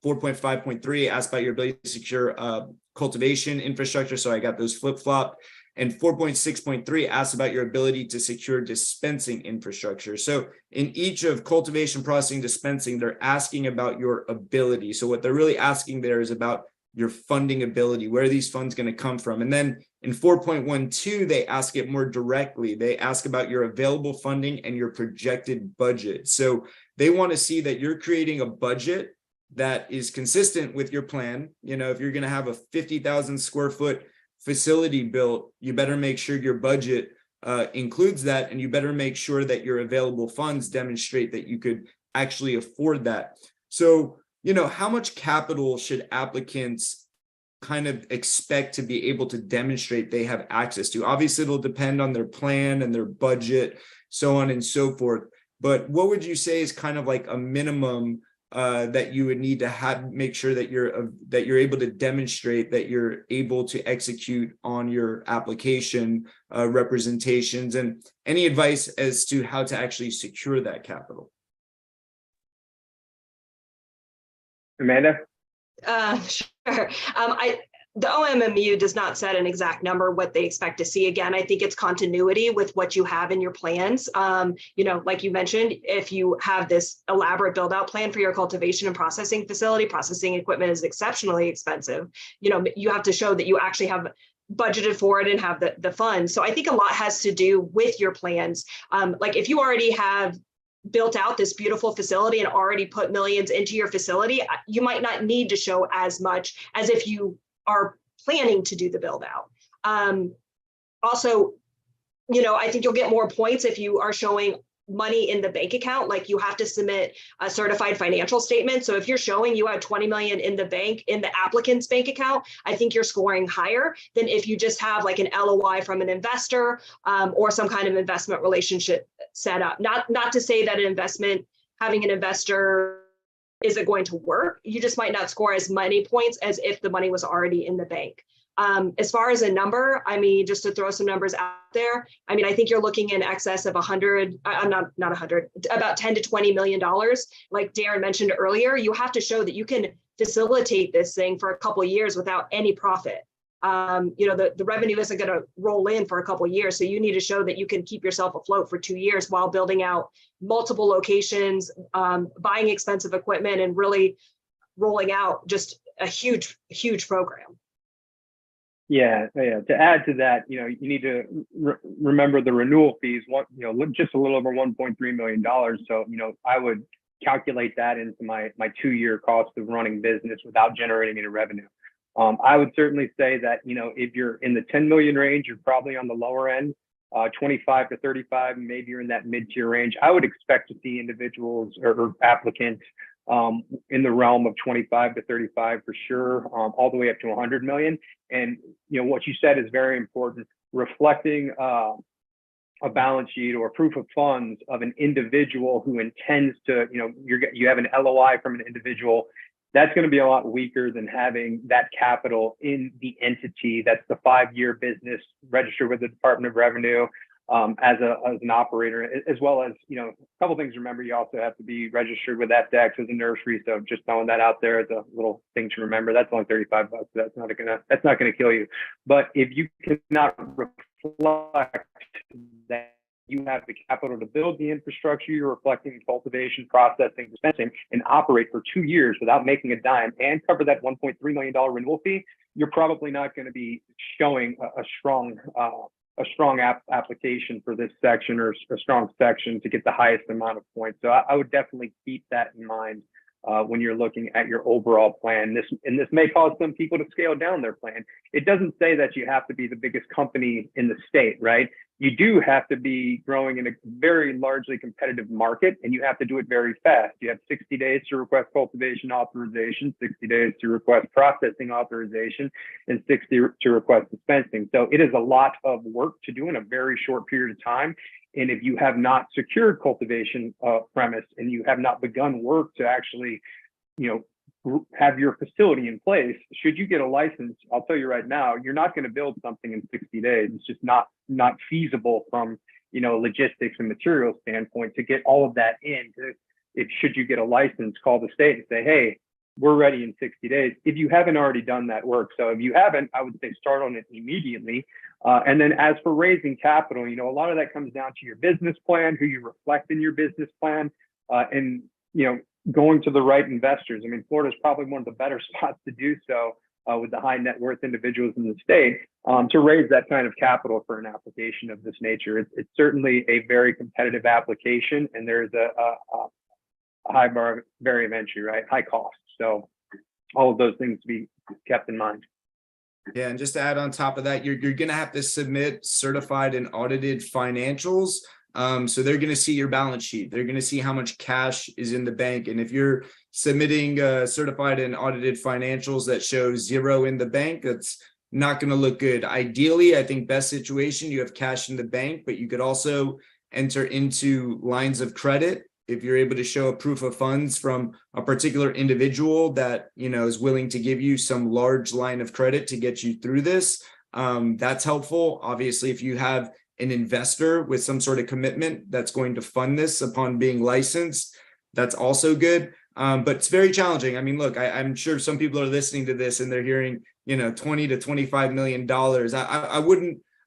4.5.3 asks about your ability to secure cultivation infrastructure. So I got those flip-flop. And 4.6.3 asks about your ability to secure dispensing infrastructure. So in each of cultivation, processing, dispensing, they're asking about your ability. So what they're really asking there is about your funding ability. Where are these funds going to come from? And then in 4.12, they ask it more directly. They ask about your available funding and your projected budget. So they want to see that you're creating a budget that is consistent with your plan. If you're going to have a 50,000 square foot facility built, you better make sure your budget includes that, and you better make sure that your available funds demonstrate that you could actually afford that. So, how much capital should applicants kind of expect to be able to demonstrate they have access to? Obviously, it'll depend on their plan and their budget, so on and so forth. But what would you say is kind of like a minimum that you would need to make sure that you're able to demonstrate that you're able to execute on your application representations, and any advice as to how to actually secure that capital? Amanda? Sure. The OMMU does not set an exact number what they expect to see. Again, I think it's continuity with what you have in your plans. Like you mentioned, if you have this elaborate build out plan for your cultivation and processing facility, processing equipment is exceptionally expensive. You have to show that you actually have budgeted for it and have the funds. So I think a lot has to do with your plans. Like if you already have built out this beautiful facility and already put millions into your facility, you might not need to show as much as if you are planning to do the build out. Also, I think you'll get more points if you are showing money in the bank account. Like you have to submit a certified financial statement. So if you're showing you have 20 million in the bank, in the applicant's bank account, I think you're scoring higher than if you just have like an LOI from an investor or some kind of investment relationship set up. Not to say that having an investor isn't going to work. You just might not score as many points as if the money was already in the bank. As far as a number, just to throw some numbers out there, I think you're looking in excess of 100, not 100, about 10 to $20 million. Like Darren mentioned earlier, you have to show that you can facilitate this thing for a couple of years without any profit. The revenue isn't going to roll in for a couple of years. So you need to show that you can keep yourself afloat for 2 years while building out multiple locations, buying expensive equipment, and really rolling out just a huge, huge program. Yeah, yeah. To add to that, you need to remember the renewal fees. Just a little over $1.3 million. So, I would calculate that into my 2-year cost of running business without generating any revenue. I would certainly say that if you're in the 10 million range, you're probably on the lower end. 25 to 35, maybe you're in that mid-tier range. I would expect to see individuals or applicants in the realm of 25 to 35 for sure, all the way up to 100 million. And what you said is very important. Reflecting a balance sheet or proof of funds of an individual who intends to, you have an LOI from an individual. That's going to be a lot weaker than having that capital in the entity that's the 5-year business registered with the Department of Revenue as an operator, as well as, a couple of things to remember. You also have to be registered with FDEX as a nursery. So just throwing that out there as a little thing to remember. That's only $35. That's not gonna kill you. But if you cannot reflect that you have the capital to build the infrastructure, you're reflecting cultivation, processing, dispensing, and operate for 2 years without making a dime and cover that $1.3 million renewal fee, you're probably not going to be showing a strong application for this section or a strong section to get the highest amount of points. So I would definitely keep that in mind when you're looking at your overall plan. This may cause some people to scale down their plan. It doesn't say that you have to be the biggest company in the state, right? You do have to be growing in a very largely competitive market, and you have to do it very fast. You have 60 days to request cultivation authorization, 60 days to request processing authorization, and 60 to request dispensing. So it is a lot of work to do in a very short period of time. And if you have not secured cultivation premise and you have not begun work to actually, have your facility in place, should you get a license, I'll tell you right now, you're not going to build something in 60 days. It's just not feasible from, logistics and material standpoint to get all of that in. Should you get a license, call the state and say, hey, we're ready in 60 days. If you haven't already done that work. So if you haven't, I would say start on it immediately. And then as for raising capital, a lot of that comes down to your business plan, who you reflect in your business plan, and, going to the right investors. I mean, Florida is probably one of the better spots to do so with the high net worth individuals in the state to raise that kind of capital for an application of this nature. It's certainly a very competitive application, and there's a high barrier of entry, right? High cost. So all of those things to be kept in mind. Yeah, and just to add on top of that, you're going to have to submit certified and audited financials. So they're going to see your balance sheet. They're going to see how much cash is in the bank. And if you're submitting certified and audited financials that show zero in the bank, that's not going to look good. Ideally, I think best situation, you have cash in the bank, but you could also enter into lines of credit if you're able to show a proof of funds from a particular individual that, is willing to give you some large line of credit to get you through this. That's helpful. Obviously, if you have an investor with some sort of commitment that's going to fund this upon being licensed, that's also good. But it's very challenging. I mean, look, I'm sure some people are listening to this and they're hearing, 20 to $25 million.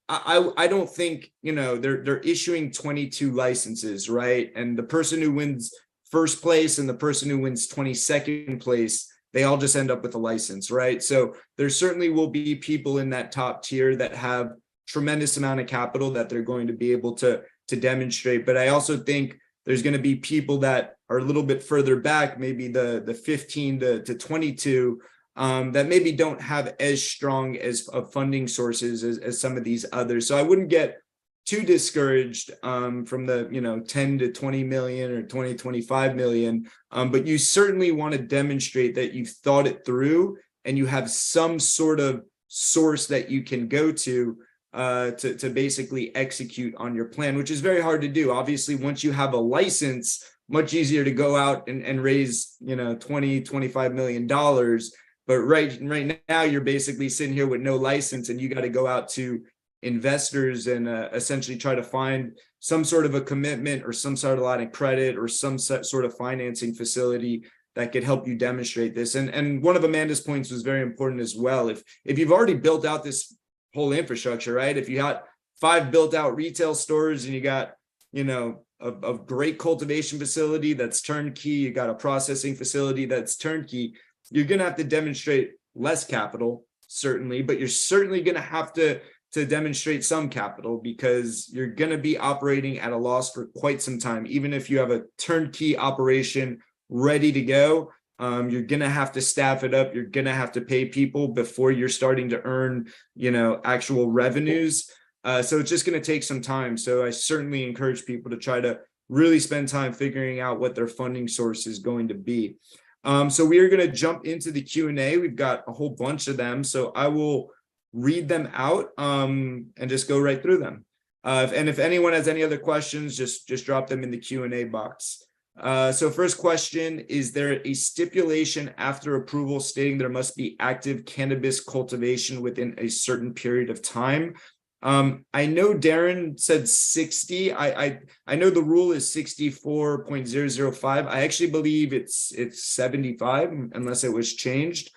I don't think, they're issuing 22 licenses, right? And the person who wins first place and the person who wins 22nd place, they all just end up with a license, right? So there certainly will be people in that top tier that have tremendous amount of capital that they're going to be able to demonstrate. But I also think there's going to be people that are a little bit further back, maybe the 15 to 22, that maybe don't have as strong as funding sources as some of these others. So I wouldn't get too discouraged from the 10 to 20 million or 20 25 million, but you certainly want to demonstrate that you've thought it through and you have some sort of source that you can go to basically execute on your plan, which is very hard to do. Obviously, once you have a license, much easier to go out and raise 20 25 million dollars. But right now, you're basically sitting here with no license, and you got to go out to investors and essentially try to find some sort of a commitment or some sort of line of credit or some sort of financing facility that could help you demonstrate this. And one of Amanda's points was very important as well. If you've already built out this whole infrastructure, right? If you got 5 built out retail stores and you got, a great cultivation facility that's turnkey, you got a processing facility that's turnkey, you're going to have to demonstrate less capital certainly, but you're certainly going to have to demonstrate some capital, because you're going to be operating at a loss for quite some time. Even if you have a turnkey operation ready to go, you're going to have to staff it up. You're going to have to pay people before you're starting to earn, actual revenues. So it's just going to take some time. So I certainly encourage people to try to really spend time figuring out what their funding source is going to be. So we are going to jump into the Q&A. We've got a whole bunch of them, so I will read them out and just go right through them. And if anyone has any other questions, just drop them in the Q&A box. So first question, is there a stipulation after approval stating there must be active cannabis cultivation within a certain period of time? I know Darren said 60. I know the rule is 64.005. I actually believe it's 75 unless it was changed.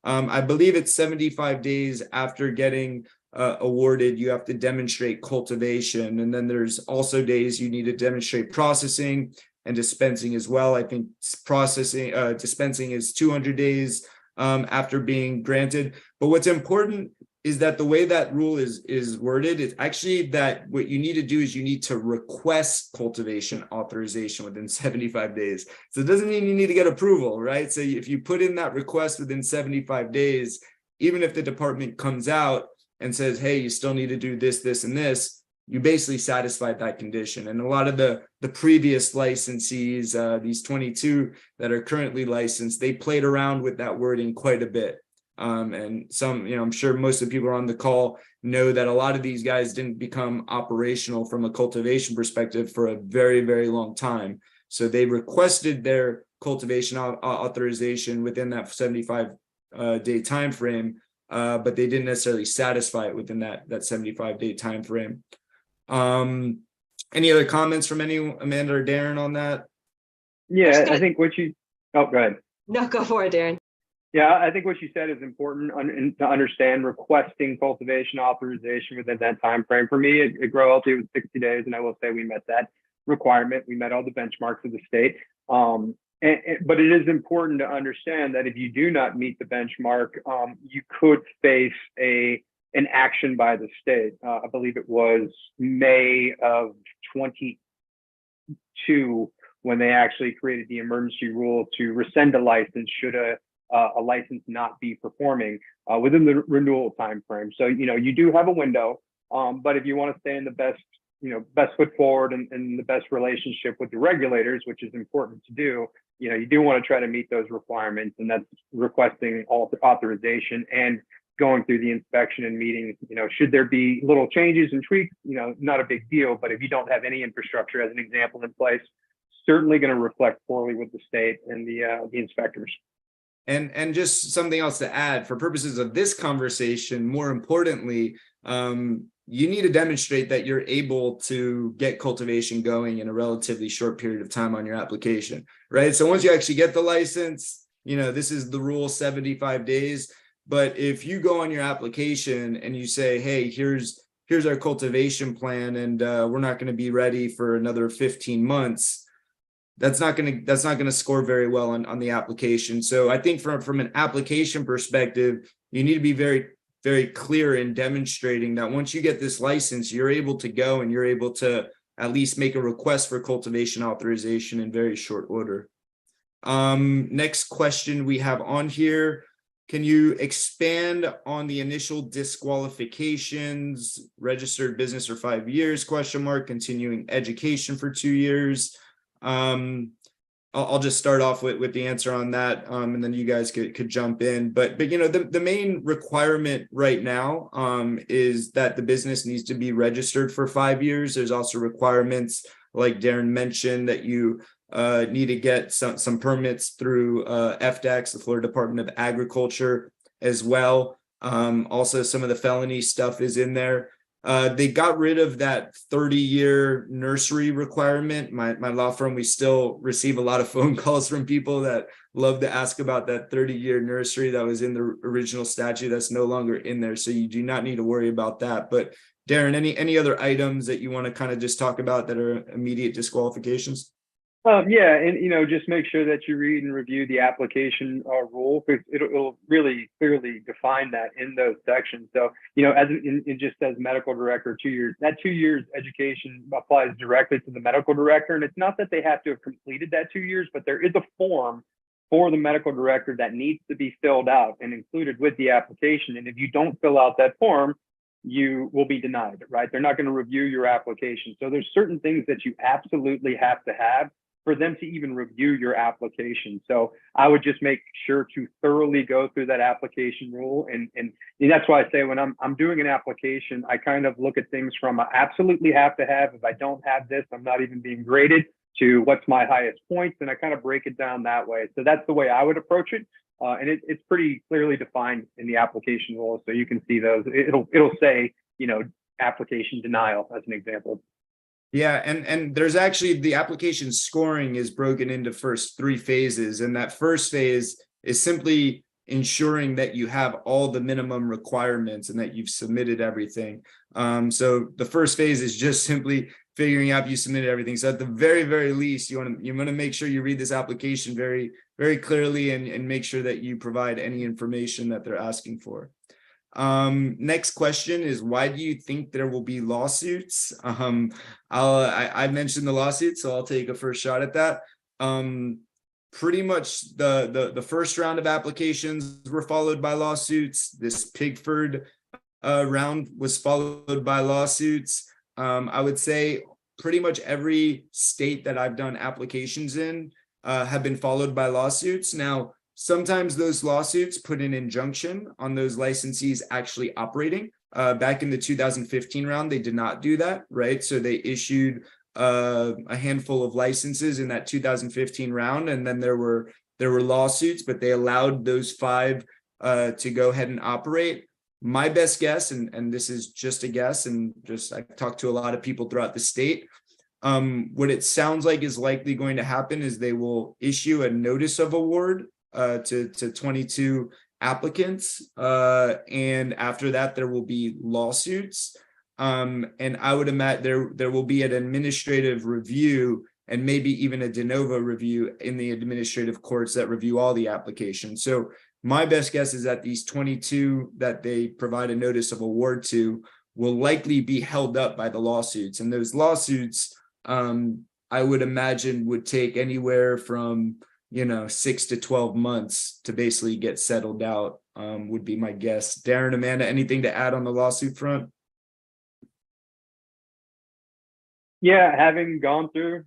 I believe it's 75 days after getting awarded, you have to demonstrate cultivation. And then there's also days you need to demonstrate processing and dispensing as well. I think dispensing is 200 days after being granted. But what's important is that the way that rule is worded is actually that what you need to do is you need to request cultivation authorization within 75 days. So it doesn't mean you need to get approval, right? So if you put in that request within 75 days, even if the department comes out and says, hey, you still need to do this, this, and this, you basically satisfied that condition. And a lot of the previous licensees, these 22 that are currently licensed, they played around with that wording quite a bit. And some, I'm sure most of the people on the call know that a lot of these guys didn't become operational from a cultivation perspective for a very, very long time. So they requested their cultivation authorization within that 75-day time frame, but they didn't necessarily satisfy it within that 75-day time frame. Any other comments from Amanda or Darren on that? Yeah, I think what you, go ahead. No, go for it, Darren. Yeah, I think what you said is important to understand. Requesting cultivation authorization within that time frame. For me, at Grow Healthy, it was 60 days, and I will say we met that requirement. We met all the benchmarks of the state. But it is important to understand that if you do not meet the benchmark, you could face an action by the state. I believe it was May of 22 when they actually created the emergency rule to rescind a license should a license not be performing within the renewal time frame. So, you do have a window, but if you want to stay in the best foot forward and the best relationship with the regulators, which is important to do, you do want to try to meet those requirements, and that's requesting authorization and going through the inspection and meetings. Should there be little changes and tweaks, not a big deal, but if you don't have any infrastructure, as an example, in place, certainly going to reflect poorly with the state and the inspectors. And just something else to add for purposes of this conversation, more importantly, you need to demonstrate that you're able to get cultivation going in a relatively short period of time on your application, right? So once you actually get the license, this is the rule, 75 days. But if you go on your application and you say, hey, here's our cultivation plan, and we're not going to be ready for another 15 months, that's not going to score very well on the application. So I think from an application perspective, you need to be very, very clear in demonstrating that once you get this license, you're able to go and you're able to at least make a request for cultivation authorization in very short order. Next question we have on here. Can you expand on the initial disqualifications? Registered business for 5 years, ? Continuing education for 2 years. I'll just start off with the answer on that, and then you guys could jump in. But the main requirement right now is that the business needs to be registered for 5 years. There's also requirements, like Darren mentioned, that you need to get some permits through FDAX, the Florida Department of Agriculture, as well. Also, some of the felony stuff is in there. They got rid of that 30-year nursery requirement. My law firm, we still receive a lot of phone calls from people that love to ask about that 30-year nursery that was in the original statute. That's no longer in there, so you do not need to worry about that. But Darren, any other items that you want to kind of just talk about that are immediate disqualifications? Yeah, and just make sure that you read and review the application rule, because it'll really clearly define that in those sections. So as it just says medical director 2 years, that 2 years education applies directly to the medical director, and it's not that they have to have completed that 2 years, but there is a form for the medical director that needs to be filled out and included with the application. And if you don't fill out that form, you will be denied, right? They're not going to review your application. So there's certain things that you absolutely have to have for them to even review your application. So I would just make sure to thoroughly go through that application rule. And that's why I say when I'm doing an application, I kind of look at things from I absolutely have to have. If I don't have this, I'm not even being graded, to what's my highest points. And I kind of break it down that way. So that's the way I would approach it. And it's pretty clearly defined in the application rules. So you can see those. It'll say, application denial as an example. Yeah, and there's actually the application scoring is broken into first 3 phases, and that first phase is simply ensuring that you have all the minimum requirements and that you've submitted everything. So the first phase is just simply figuring out if you submitted everything. So at the very, very least, you want to make sure you read this application very, very clearly and make sure that you provide any information that they're asking for. Next question is, why do you think there will be lawsuits? I mentioned the lawsuits, so I'll take a first shot at that. Pretty much the first round of applications were followed by lawsuits. This Pigford round was followed by lawsuits. I would say pretty much every state that I've done applications in have been followed by lawsuits. Now, sometimes those lawsuits put an injunction on those licensees actually operating. Back in the 2015 round, they did not do that, right? So they issued a handful of licenses in that 2015 round, and then there were lawsuits, but they allowed those 5 to go ahead and operate. My best guess, and this is just a guess, and just I've talked to a lot of people throughout the state. What it sounds like is likely going to happen is they will issue a notice of award to 22 applicants, and after that there will be lawsuits, and I would imagine there will be an administrative review and maybe even a de novo review in the administrative courts that review all the applications. So my best guess is that these 22 that they provide a notice of award to will likely be held up by the lawsuits, and those lawsuits I would imagine would take anywhere from 6 to 12 months to basically get settled out, would be my guess. Darren, Amanda, anything to add on the lawsuit front? Yeah, having gone through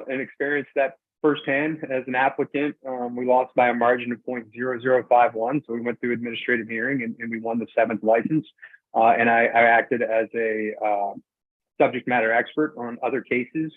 and experienced that firsthand as an applicant, we lost by a margin of 0.0051. So we went through administrative hearing and we won the 7th license. And I acted as a subject matter expert on other cases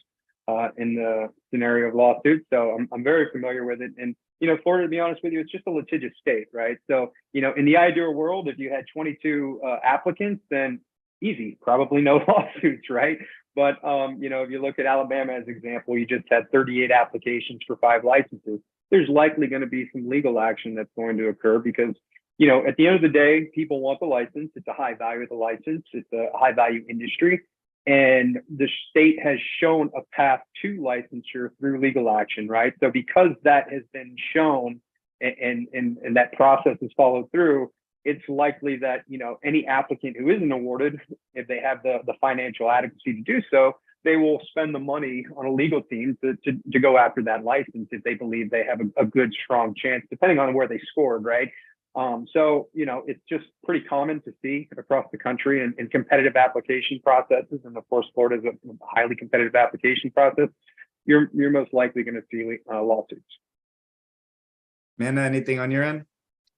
in the scenario of lawsuits. So I'm very familiar with it. And, Florida, to be honest with you, it's just a litigious state, right? So, in the ideal world, if you had 22 applicants, then easy, probably no lawsuits, right? But, if you look at Alabama as an example, you just had 38 applications for 5 licenses. There's likely going to be some legal action that's going to occur because, at the end of the day, people want the license. It's a high value of the license. It's a high value industry. And the state has shown a path to licensure through legal action, right? So because that has been shown and that process is followed through, it's likely that, any applicant who isn't awarded, if they have the financial adequacy to do so, they will spend the money on a legal team to go after that license if they believe they have a good, strong chance, depending on where they scored, right? So, it's just pretty common to see across the country in competitive application processes. And of course, Florida is a highly competitive application process. You're most likely going to see lawsuits. Amanda, anything on your end?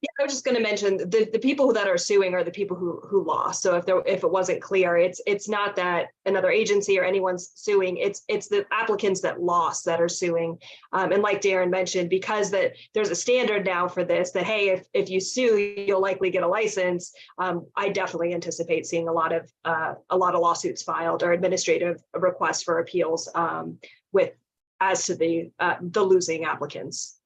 Yeah, I was just going to mention the people that are suing are the people who lost. So if it wasn't clear, it's not that another agency or anyone's suing. It's the applicants that lost that are suing. And like Darren mentioned, because there's a standard now for this, that hey, if you sue, you'll likely get a license. I definitely anticipate seeing a lot of lawsuits filed or administrative requests for appeals as to the losing applicants.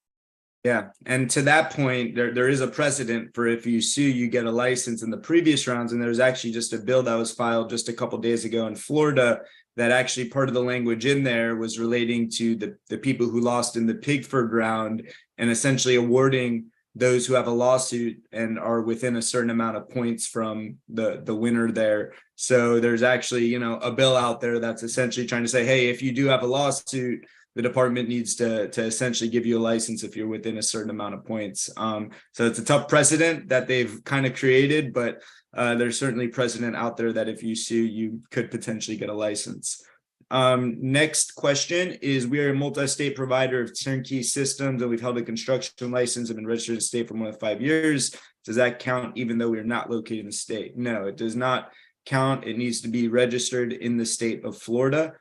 Yeah, and to that point, there is a precedent for if you sue, you get a license in the previous rounds. And there's actually just a bill that was filed just a couple of days ago in Florida that actually part of the language in there was relating to the people who lost in the Pigford round and essentially awarding those who have a lawsuit and are within a certain amount of points from the winner there. So there's actually, you know, a bill out there that's essentially trying to say, hey, if you do have a lawsuit, the department needs to essentially give you a license if you're within a certain amount of points. So it's a tough precedent that they've kind of created, but there's certainly precedent out there that if you sue, you could potentially get a license. Next question is, we are a multi-state provider of turnkey systems and we've held a construction license and been registered in the state for more than 5 years. Does that count even though we are not located in the state? No, it does not count. It needs to be registered in the state of Florida.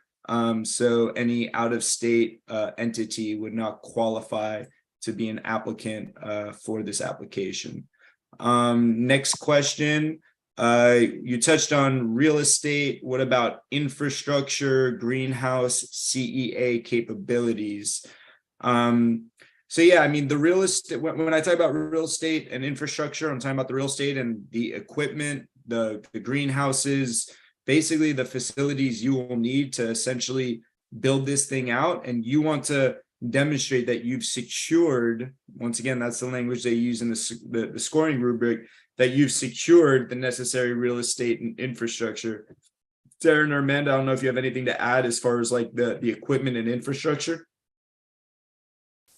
So any out-of-state entity would not qualify to be an applicant for this application. Next question. You touched on real estate. What about infrastructure, greenhouse, CEA capabilities? So yeah, I mean, the real estate, when I talk about real estate and infrastructure, I'm talking about the real estate and the equipment, the greenhouses, basically the facilities you will need to essentially build this thing out. And you want to demonstrate that you've secured, once again, that's the language they use in the scoring rubric, that you've secured the necessary real estate and infrastructure. Darren or Amanda, I don't know if you have anything to add as far as like the equipment and infrastructure.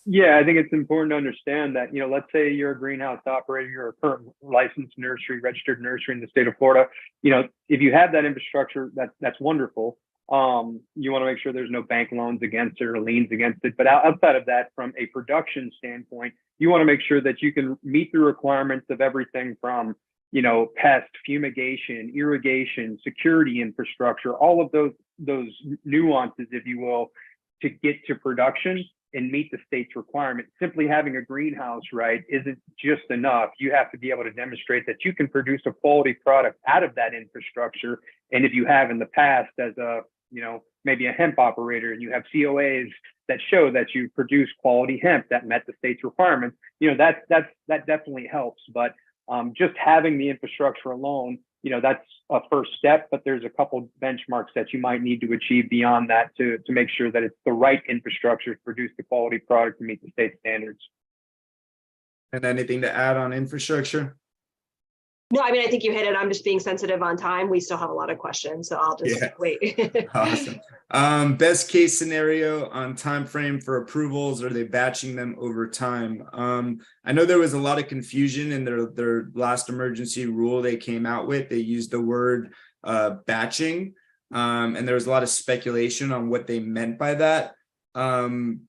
Yeah, I think it's important to understand that, you know, let's say you're a greenhouse operator, you're a current licensed nursery, registered nursery in the state of Florida. You know, if you have that infrastructure, that's wonderful. You want to make sure there's no bank loans against it or liens against it. But outside of that, from a production standpoint, you want to make sure that you can meet the requirements of everything from, you know, pest, fumigation, irrigation, security infrastructure, all of those nuances, if you will, to get to production and meet the state's requirement. Simply having a greenhouse, right, isn't just enough. You have to be able to demonstrate that you can produce a quality product out of that infrastructure. And if you have in the past as a, you know, maybe a hemp operator and you have COAs that show that you produce quality hemp that met the state's requirements, you know, that definitely helps. But just having the infrastructure alone, you know, that's a first step, but there's a couple benchmarks that you might need to achieve beyond that to make sure that it's the right infrastructure to produce the quality product to meet the state standards. And anything to add on infrastructure? No, I mean, I think you hit it. I'm just being sensitive on time. We still have a lot of questions, so I'll just wait. Awesome. Best case scenario on time frame for approvals. Are they batching them over time? I know there was a lot of confusion in their last emergency rule they came out with. They used the word batching, and there was a lot of speculation on what they meant by that.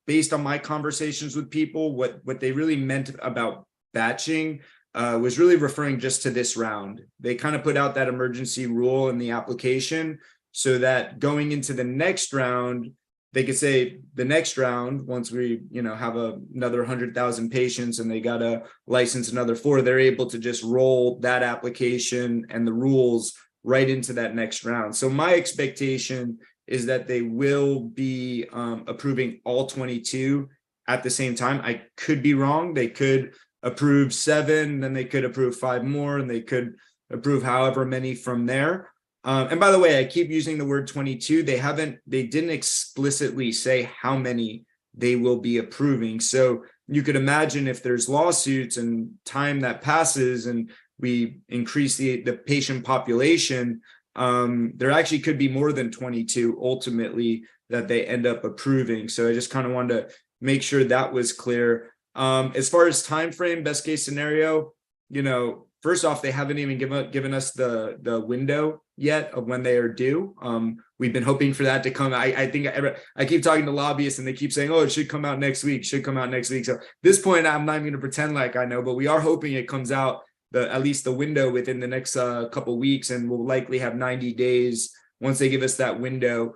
Based on my conversations with people, what they really meant about batching was really referring just to this round. They kind of put out that emergency rule in the application so that going into the next round, they could say the next round, once we, you know, have another 100,000 patients and they got to license another 4, they're able to just roll that application and the rules right into that next round. So my expectation is that they will be approving all 22 at the same time. I could be wrong. They could approve 7, then they could approve 5 more, and they could approve however many from there. And by the way, I keep using the word 22. They didn't explicitly say how many they will be approving. So you could imagine if there's lawsuits and time that passes and we increase the patient population, there actually could be more than 22 ultimately that they end up approving. So I just kind of wanted to make sure that was clear. As far as time frame, best case scenario, you know, first off, they haven't even given us the window yet of when they are due. We've been hoping for that to come. I think I keep talking to lobbyists and they keep saying, oh, it should come out next week, So at this point, I'm not even going to pretend like I know, but we are hoping it comes out at least the window within the next couple weeks, and we'll likely have 90 days once they give us that window.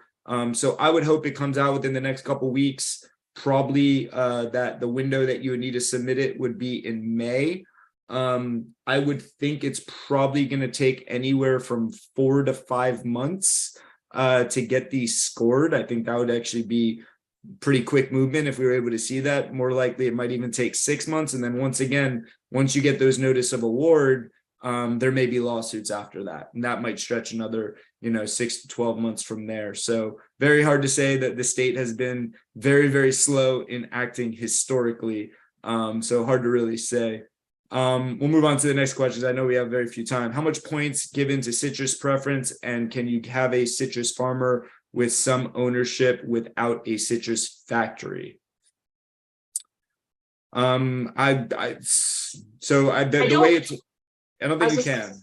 So I would hope it comes out within the next couple weeks. Probably that the window that you would need to submit it would be in May. I would think it's probably going to take anywhere from 4 to 5 months to get these scored. I think that would actually be pretty quick movement if we were able to see that. More likely, it might even take 6 months. And then once you get those notice of award, there may be lawsuits after that, and that might stretch another 6 to 12 months from there. So very hard to say. That the state has been very, very slow in acting historically. So hard to really say. We'll move on to the next questions. I know we have very few time. How much points given to citrus preference, and can you have a citrus farmer with some ownership without a citrus factory? I don't think you can.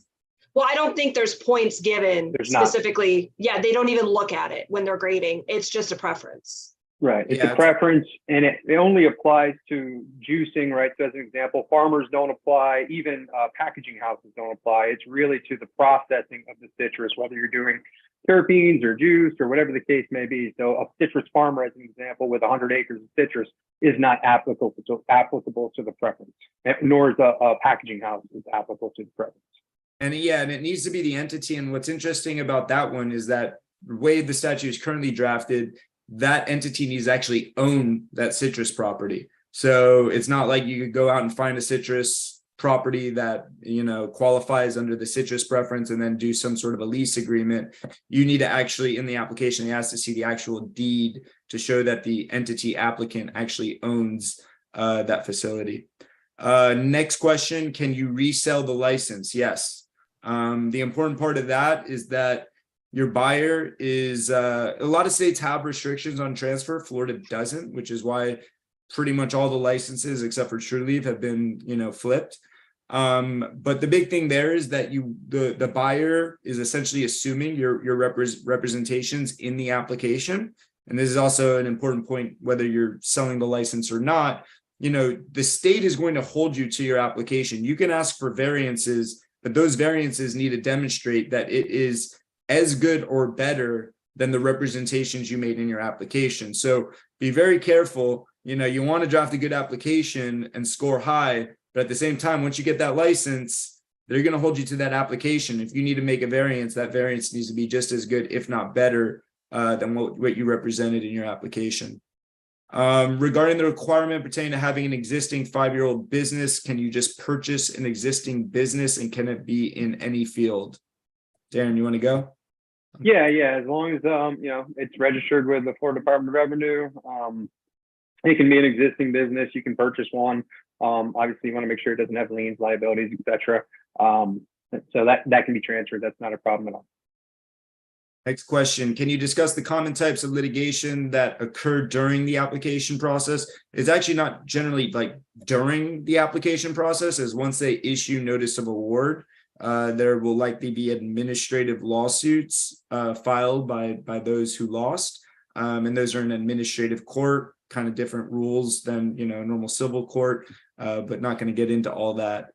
Well, I don't think there's points given specifically. Yeah, they don't even look at it when they're grading. It's just a preference. Right. It's a preference, and it only applies to juicing, right? So as an example, farmers don't apply, even packaging houses don't apply. It's really to the processing of the citrus, whether you're doing terpenes or juice or whatever the case may be. So a citrus farmer, as an example, with 100 acres of citrus is not applicable to the preference, nor is a packaging house is applicable to the preference. And it needs to be the entity. And what's interesting about that one is that the way the statute is currently drafted, that entity needs to actually own that citrus property. So it's not like you could go out and find a citrus property that qualifies under the citrus preference and then do some sort of a lease agreement. You need to actually, in the application, you has to see the actual deed to show that the entity applicant actually owns that facility. Next question, can you resell the license? Yes. The important part of that is that your buyer is, a lot of states have restrictions on transfer. Florida doesn't, which is why pretty much all the licenses except for True Leaf have been, flipped. But the big thing there is that the buyer is essentially assuming your representations in the application. And this is also an important point, whether you're selling the license or not. The state is going to hold you to your application. You can ask for variances, but those variances need to demonstrate that it is as good or better than the representations you made in your application. So be very careful. You want to draft a good application and score high, but at the same time, once you get that license, they're going to hold you to that application. If you need to make a variance, that variance needs to be just as good, if not better, than what you represented in your application. Regarding the requirement pertaining to having an existing 5-year-old business, can you just purchase an existing business, and can it be in any field? Darren, you want to go? Yeah. As long as it's registered with the Florida Department of Revenue, it can be an existing business. You can purchase one. Obviously, you want to make sure it doesn't have liens, liabilities, etc. So that can be transferred. That's not a problem at all. Next question. Can you discuss the common types of litigation that occur during the application process? It's actually not generally like during the application process, as once they issue notice of award, there will likely be administrative lawsuits filed by those who lost. And those are in administrative court, kind of different rules than normal civil court, but not going to get into all that.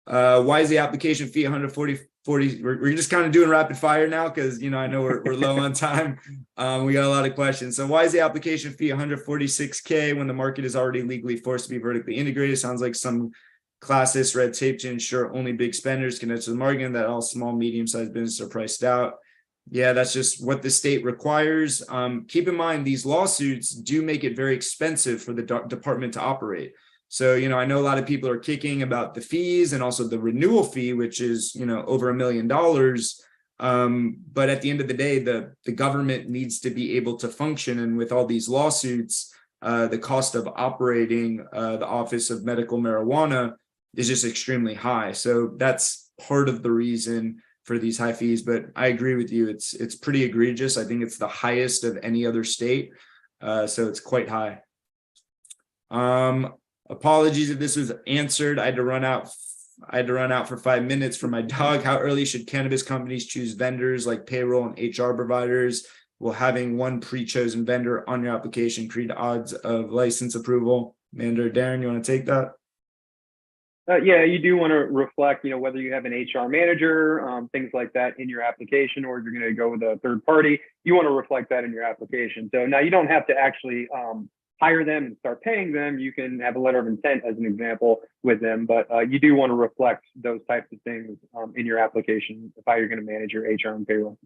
Why is the application fee 140? We're just kind of doing rapid fire now because I know we're low on time. We got a lot of questions. So why is the application fee $146K when the market is already legally forced to be vertically integrated? Sounds like some classist red tape to ensure only big spenders can enter the market, that all small, medium-sized businesses are priced out. Yeah, that's just what the state requires. Keep in mind, these lawsuits do make it very expensive for the department to operate. So, I know a lot of people are kicking about the fees and also the renewal fee, which is, over $1 million. But at the end of the day, the government needs to be able to function. And with all these lawsuits, the cost of operating the Office of Medical Marijuana is just extremely high. So that's part of the reason for these high fees. But I agree with you. It's pretty egregious. I think it's the highest of any other state. So it's quite high. Apologies if this was answered. I had to run out for 5 minutes for my dog. How early should cannabis companies choose vendors like payroll and HR providers? Will having one pre-chosen vendor on your application create odds of license approval? Amanda or Darren, you want to take that? Yeah, you do want to reflect, whether you have an HR manager, things like that in your application, or if you're going to go with a third party, you want to reflect that in your application. So now you don't have to actually hire them and start paying them. You can have a letter of intent as an example with them, but you do want to reflect those types of things in your application if how you're going to manage your HR and payroll.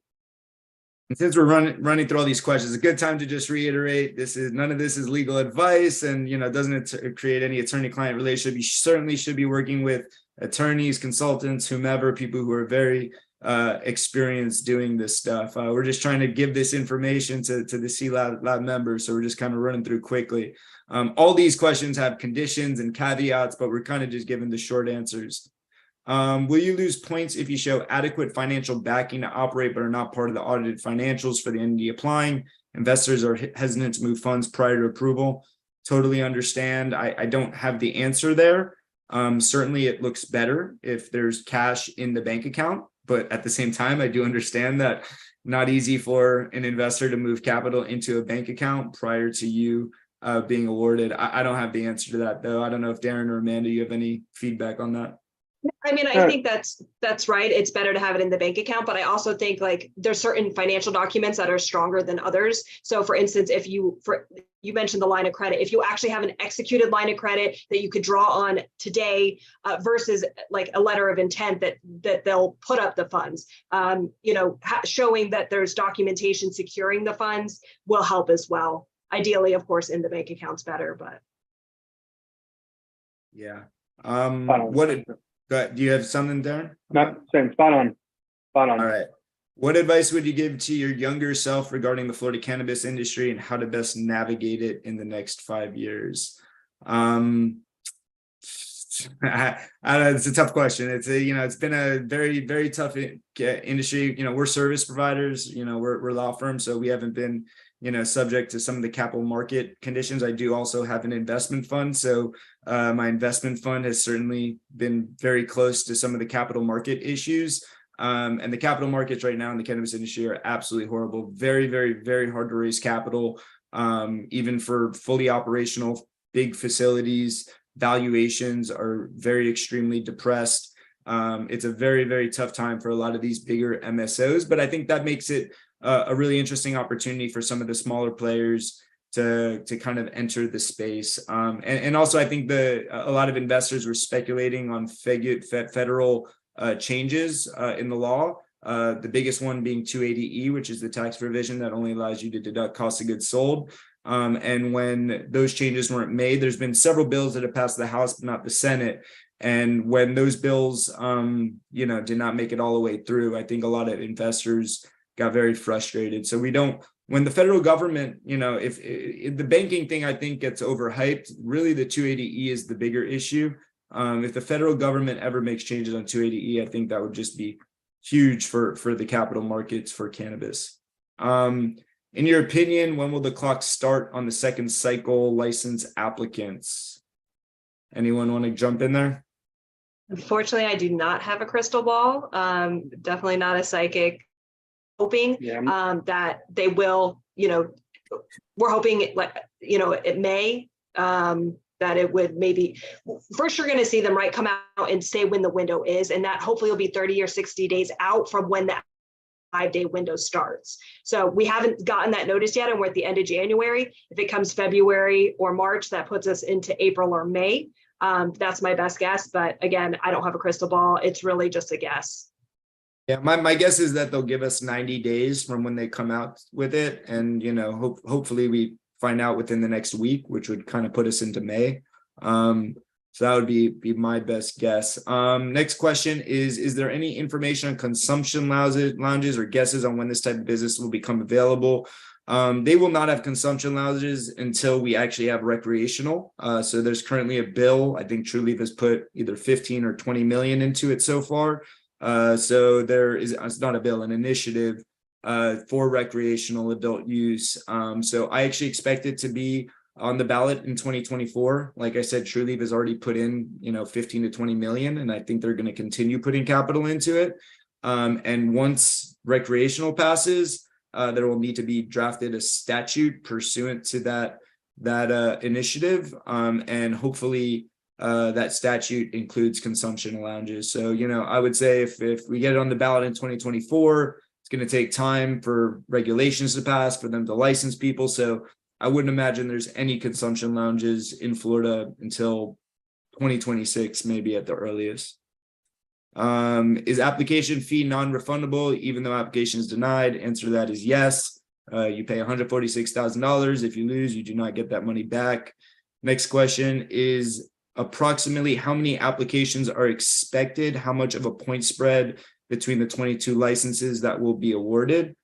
And since we're running through all these questions, a good time to just reiterate: none of this is legal advice, and doesn't create any attorney-client relationship. You certainly should be working with attorneys, consultants, whomever, people who are very experienced doing this stuff. We're just trying to give this information to the CLAB members, so we're just kind of running through quickly. All these questions have conditions and caveats, but we're kind of just giving the short answers. Will you lose points if you show adequate financial backing to operate but are not part of the audited financials for the entity applying? Investors are hesitant to move funds prior to approval. Totally understand. I don't have the answer there. Certainly it looks better if there's cash in the bank account, but at the same time, I do understand that not easy for an investor to move capital into a bank account prior to you being awarded. I don't have the answer to that, though. I don't know if Darren or Amanda, you have any feedback on that? I mean, I think that's right. It's better to have it in the bank account, but I also think like there's certain financial documents that are stronger than others. So for instance, if you mentioned the line of credit, if you actually have an executed line of credit that you could draw on today versus like a letter of intent that they'll put up the funds, showing that there's documentation securing the funds will help as well. Ideally, of course, in the bank account's better, but. Yeah. Do you have something, Darren? No, same. Spot on. All right. What advice would you give to your younger self regarding the Florida cannabis industry and how to best navigate it in the next 5 years? I don't know, it's a tough question. It's been a very, very tough industry. We're service providers, we're law firms, so we haven't been subject to some of the capital market conditions. I do also have an investment fund. So my investment fund has certainly been very close to some of the capital market issues. And the capital markets right now in the cannabis industry are absolutely horrible. Very, very, very hard to raise capital, even for fully operational big facilities. Valuations are very extremely depressed. It's a very, very tough time for a lot of these bigger MSOs, but I think that makes it a really interesting opportunity for some of the smaller players to kind of enter the space. And also, I think a lot of investors were speculating on federal changes in the law. The biggest one being 280E, which is the tax provision that only allows you to deduct cost of goods sold. And when those changes weren't made, there's been several bills that have passed the House, but not the Senate. And when those bills, did not make it all the way through, I think a lot of investors got very frustrated. So when the federal government, if the banking thing, I think gets overhyped, really the 280E is the bigger issue. If the federal government ever makes changes on 280E, I think that would just be huge for the capital markets for cannabis. In your opinion, when will the clock start on the second cycle license applicants? Anyone want to jump in there? Unfortunately, I do not have a crystal ball. Definitely not a psychic. Hoping that they will, we're hoping it may, that it would maybe, first you're going to see them come out and say when the window is, and that hopefully will be 30 or 60 days out from when that 5-day window starts. So we haven't gotten that notice yet, and we're at the end of January. If it comes February or March, that puts us into April or May. That's my best guess, but again, I don't have a crystal ball. It's really just a guess. Yeah, my guess is that they'll give us 90 days from when they come out with it. And, hopefully we find out within the next week, which would kind of put us into May. So that would be my best guess. Next question is there any information on consumption lounges or guesses on when this type of business will become available? They will not have consumption lounges until we actually have recreational. So there's currently a bill. I think Trulieve has put either 15 or 20 million into it so far. So it's not a bill, an initiative for recreational adult use. So I actually expect it to be on the ballot in 2024. Like I said, Trulieve has already put in, 15 to 20 million, and I think they're going to continue putting capital into it. And once recreational passes, there will need to be drafted a statute pursuant to that initiative. And hopefully that statute includes consumption lounges. So, I would say if we get it on the ballot in 2024, it's going to take time for regulations to pass, for them to license people. So I wouldn't imagine there's any consumption lounges in Florida until 2026, maybe at the earliest. Is application fee non-refundable even though application is denied? Answer to that is yes. You pay $146,000. If you lose, you do not get that money back. Next question is approximately how many applications are expected? How much of a point spread between the 22 licenses that will be awarded?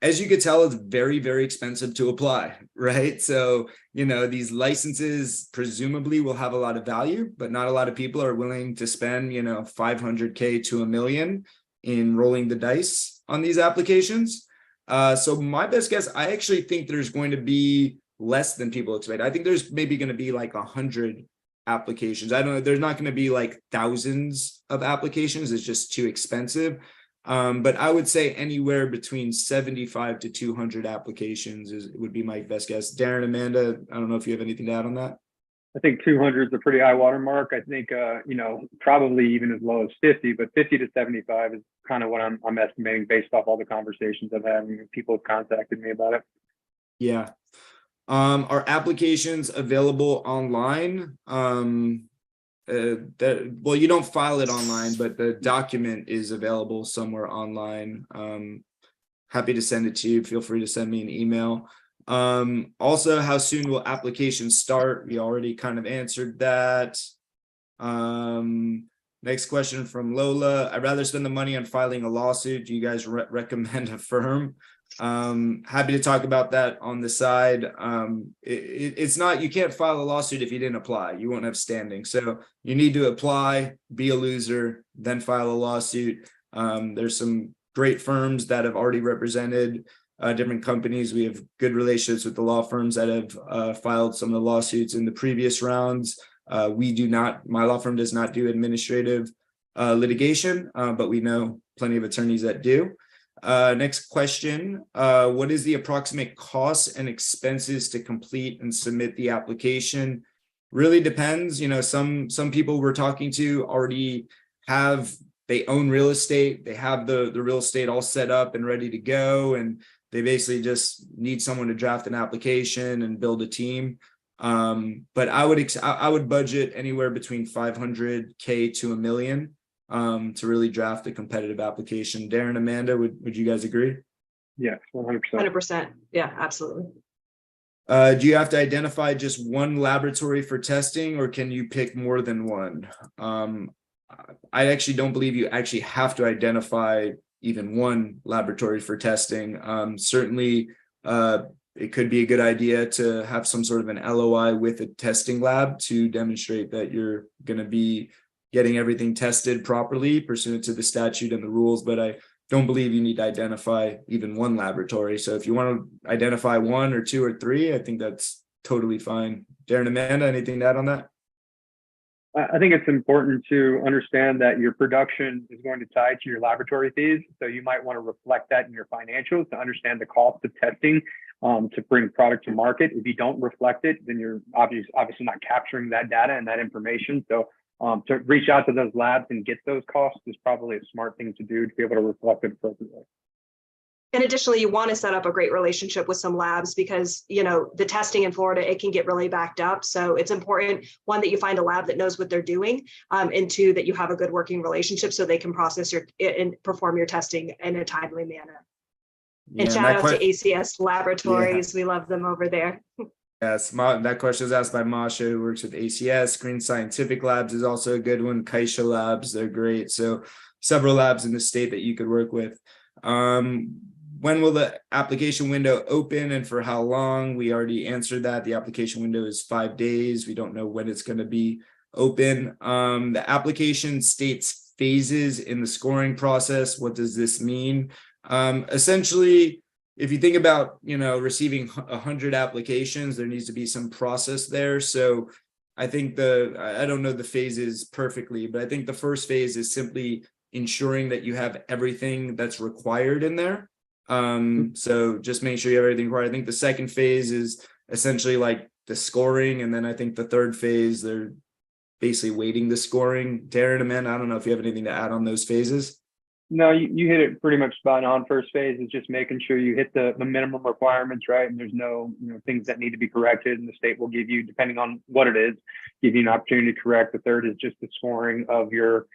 As you could tell, it's very, very expensive to apply, right? So, these licenses presumably will have a lot of value, but not a lot of people are willing to spend, $500K to $1 million in rolling the dice on these applications. So my best guess, I actually think there's going to be less than people expect. I think there's maybe going to be like 100 applications. I don't know. There's not going to be like thousands of applications. It's just too expensive. But I would say anywhere between 75 to 200 applications would be my best guess. Darren, Amanda, I don't know if you have anything to add on that. I think 200 is a pretty high watermark. I think, probably even as low as 50, but 50 to 75 is kind of what I'm estimating based off all the conversations I've had and people have contacted me about it. Yeah. Are applications available online? Well, you don't file it online, but the document is available somewhere online. Happy to send it to you. Feel free to send me an email. Also, how soon will applications start? We already kind of answered that. Next question from Lola. I'd rather spend the money on filing a lawsuit. Do you guys recommend a firm? Happy to talk about that on the side. It's not, you can't file a lawsuit if you didn't apply. You won't have standing. So you need to apply, be a loser, then file a lawsuit. There's some great firms that have already represented different companies. We have good relationships with the law firms that have filed some of the lawsuits in the previous rounds. We do not, my law firm does not do administrative litigation, but we know plenty of attorneys that do. Next question. What is the approximate costs and expenses to complete and submit the application? Really depends. Some people we're talking to already they own real estate. They have the real estate all set up and ready to go. And they basically just need someone to draft an application and build a team. But I would budget anywhere between 500K to $1 million. To really draft a competitive application. Darren, Amanda, would you guys agree? Yes, 100%. 100%. Yeah, absolutely. Do you have to identify just one laboratory for testing, or can you pick more than one? I actually don't believe you actually have to identify even one laboratory for testing. Certainly, it could be a good idea to have some sort of an LOI with a testing lab to demonstrate that you're going to be getting everything tested properly pursuant to the statute and the rules, but I don't believe you need to identify even one laboratory. So if you want to identify one or two or three, I think that's totally fine. Darren, Amanda, anything to add on that? I think it's important to understand that your production is going to tie to your laboratory fees. So you might want to reflect that in your financials to understand the cost of testing to bring product to market. If you don't reflect it, then you're obviously not capturing that data and that information. So to reach out to those labs and get those costs is probably a smart thing to do to be able to reflect it appropriately. And additionally, you want to set up a great relationship with some labs because, the testing in Florida, it can get really backed up. So it's important, one, that you find a lab that knows what they're doing, and two, that you have a good working relationship so they can process and perform your testing in a timely manner. Yeah, and shout out to ACS Laboratories. Yeah. We love them over there. Yes, that question was asked by Masha, who works with ACS. Green Scientific Labs is also a good one. Kaisha Labs, they're great. So several labs in the state that you could work with. When will the application window open and for how long? We already answered that. The application window is 5 days. We don't know when it's going to be open. The application states phases in the scoring process. What does this mean? Essentially, if you think about, receiving 100 applications, there needs to be some process there. So I think I don't know the phases perfectly, but I think the first phase is simply ensuring that you have everything that's required in there. So just make sure you have everything required. I think the second phase is essentially like the scoring. And then I think the third phase, they're basically weighting the scoring. Darren, Amanda, I don't know if you have anything to add on those phases. No, you hit it pretty much spot on. First phase is just making sure you hit the minimum requirements, right? And there's no, things that need to be corrected, and the state will give you, depending on what it is, give you an opportunity to correct. The third is just the scoring of your,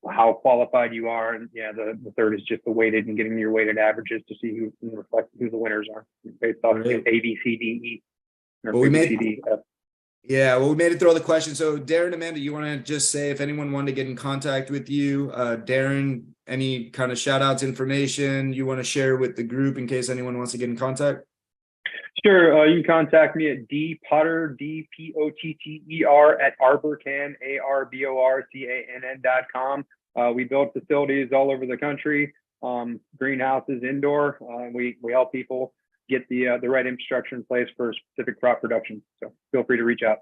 how qualified you are. And yeah, the third is just the weighted and getting your weighted averages to see who can reflect who the winners are based off Right. A, B, C, D, E. Or Well, we A, B, made- C, D, F. Yeah, well, we made it through all the questions. So, Darren, Amanda, you want to just say if anyone wanted to get in contact with you, Darren, any kind of shout outs, information you want to share with the group in case anyone wants to get in contact? Sure. You can contact me at dpotter, DPOTTER at arborcan, ARBORCANN.com. We build facilities all over the country, greenhouses, indoor. We help people get the right infrastructure in place for specific crop production. So feel free to reach out.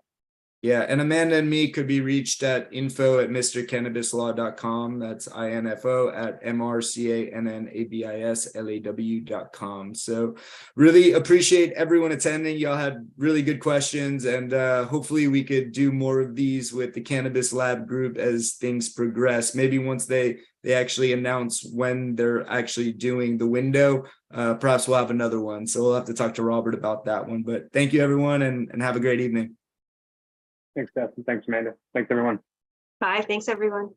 Yeah, and Amanda and me could be reached at info@mrcannabislaw.com. That's INFO at MRCANNABISLAW.com. So really appreciate everyone attending. Y'all had really good questions, and hopefully we could do more of these with the Cannabis Lab group as things progress. Maybe once they actually announce when they're actually doing the window, perhaps we'll have another one. So we'll have to talk to Robert about that one. But thank you, everyone, and have a great evening. Thanks, Steph. Thanks, Amanda. Thanks, everyone. Bye. Thanks, everyone.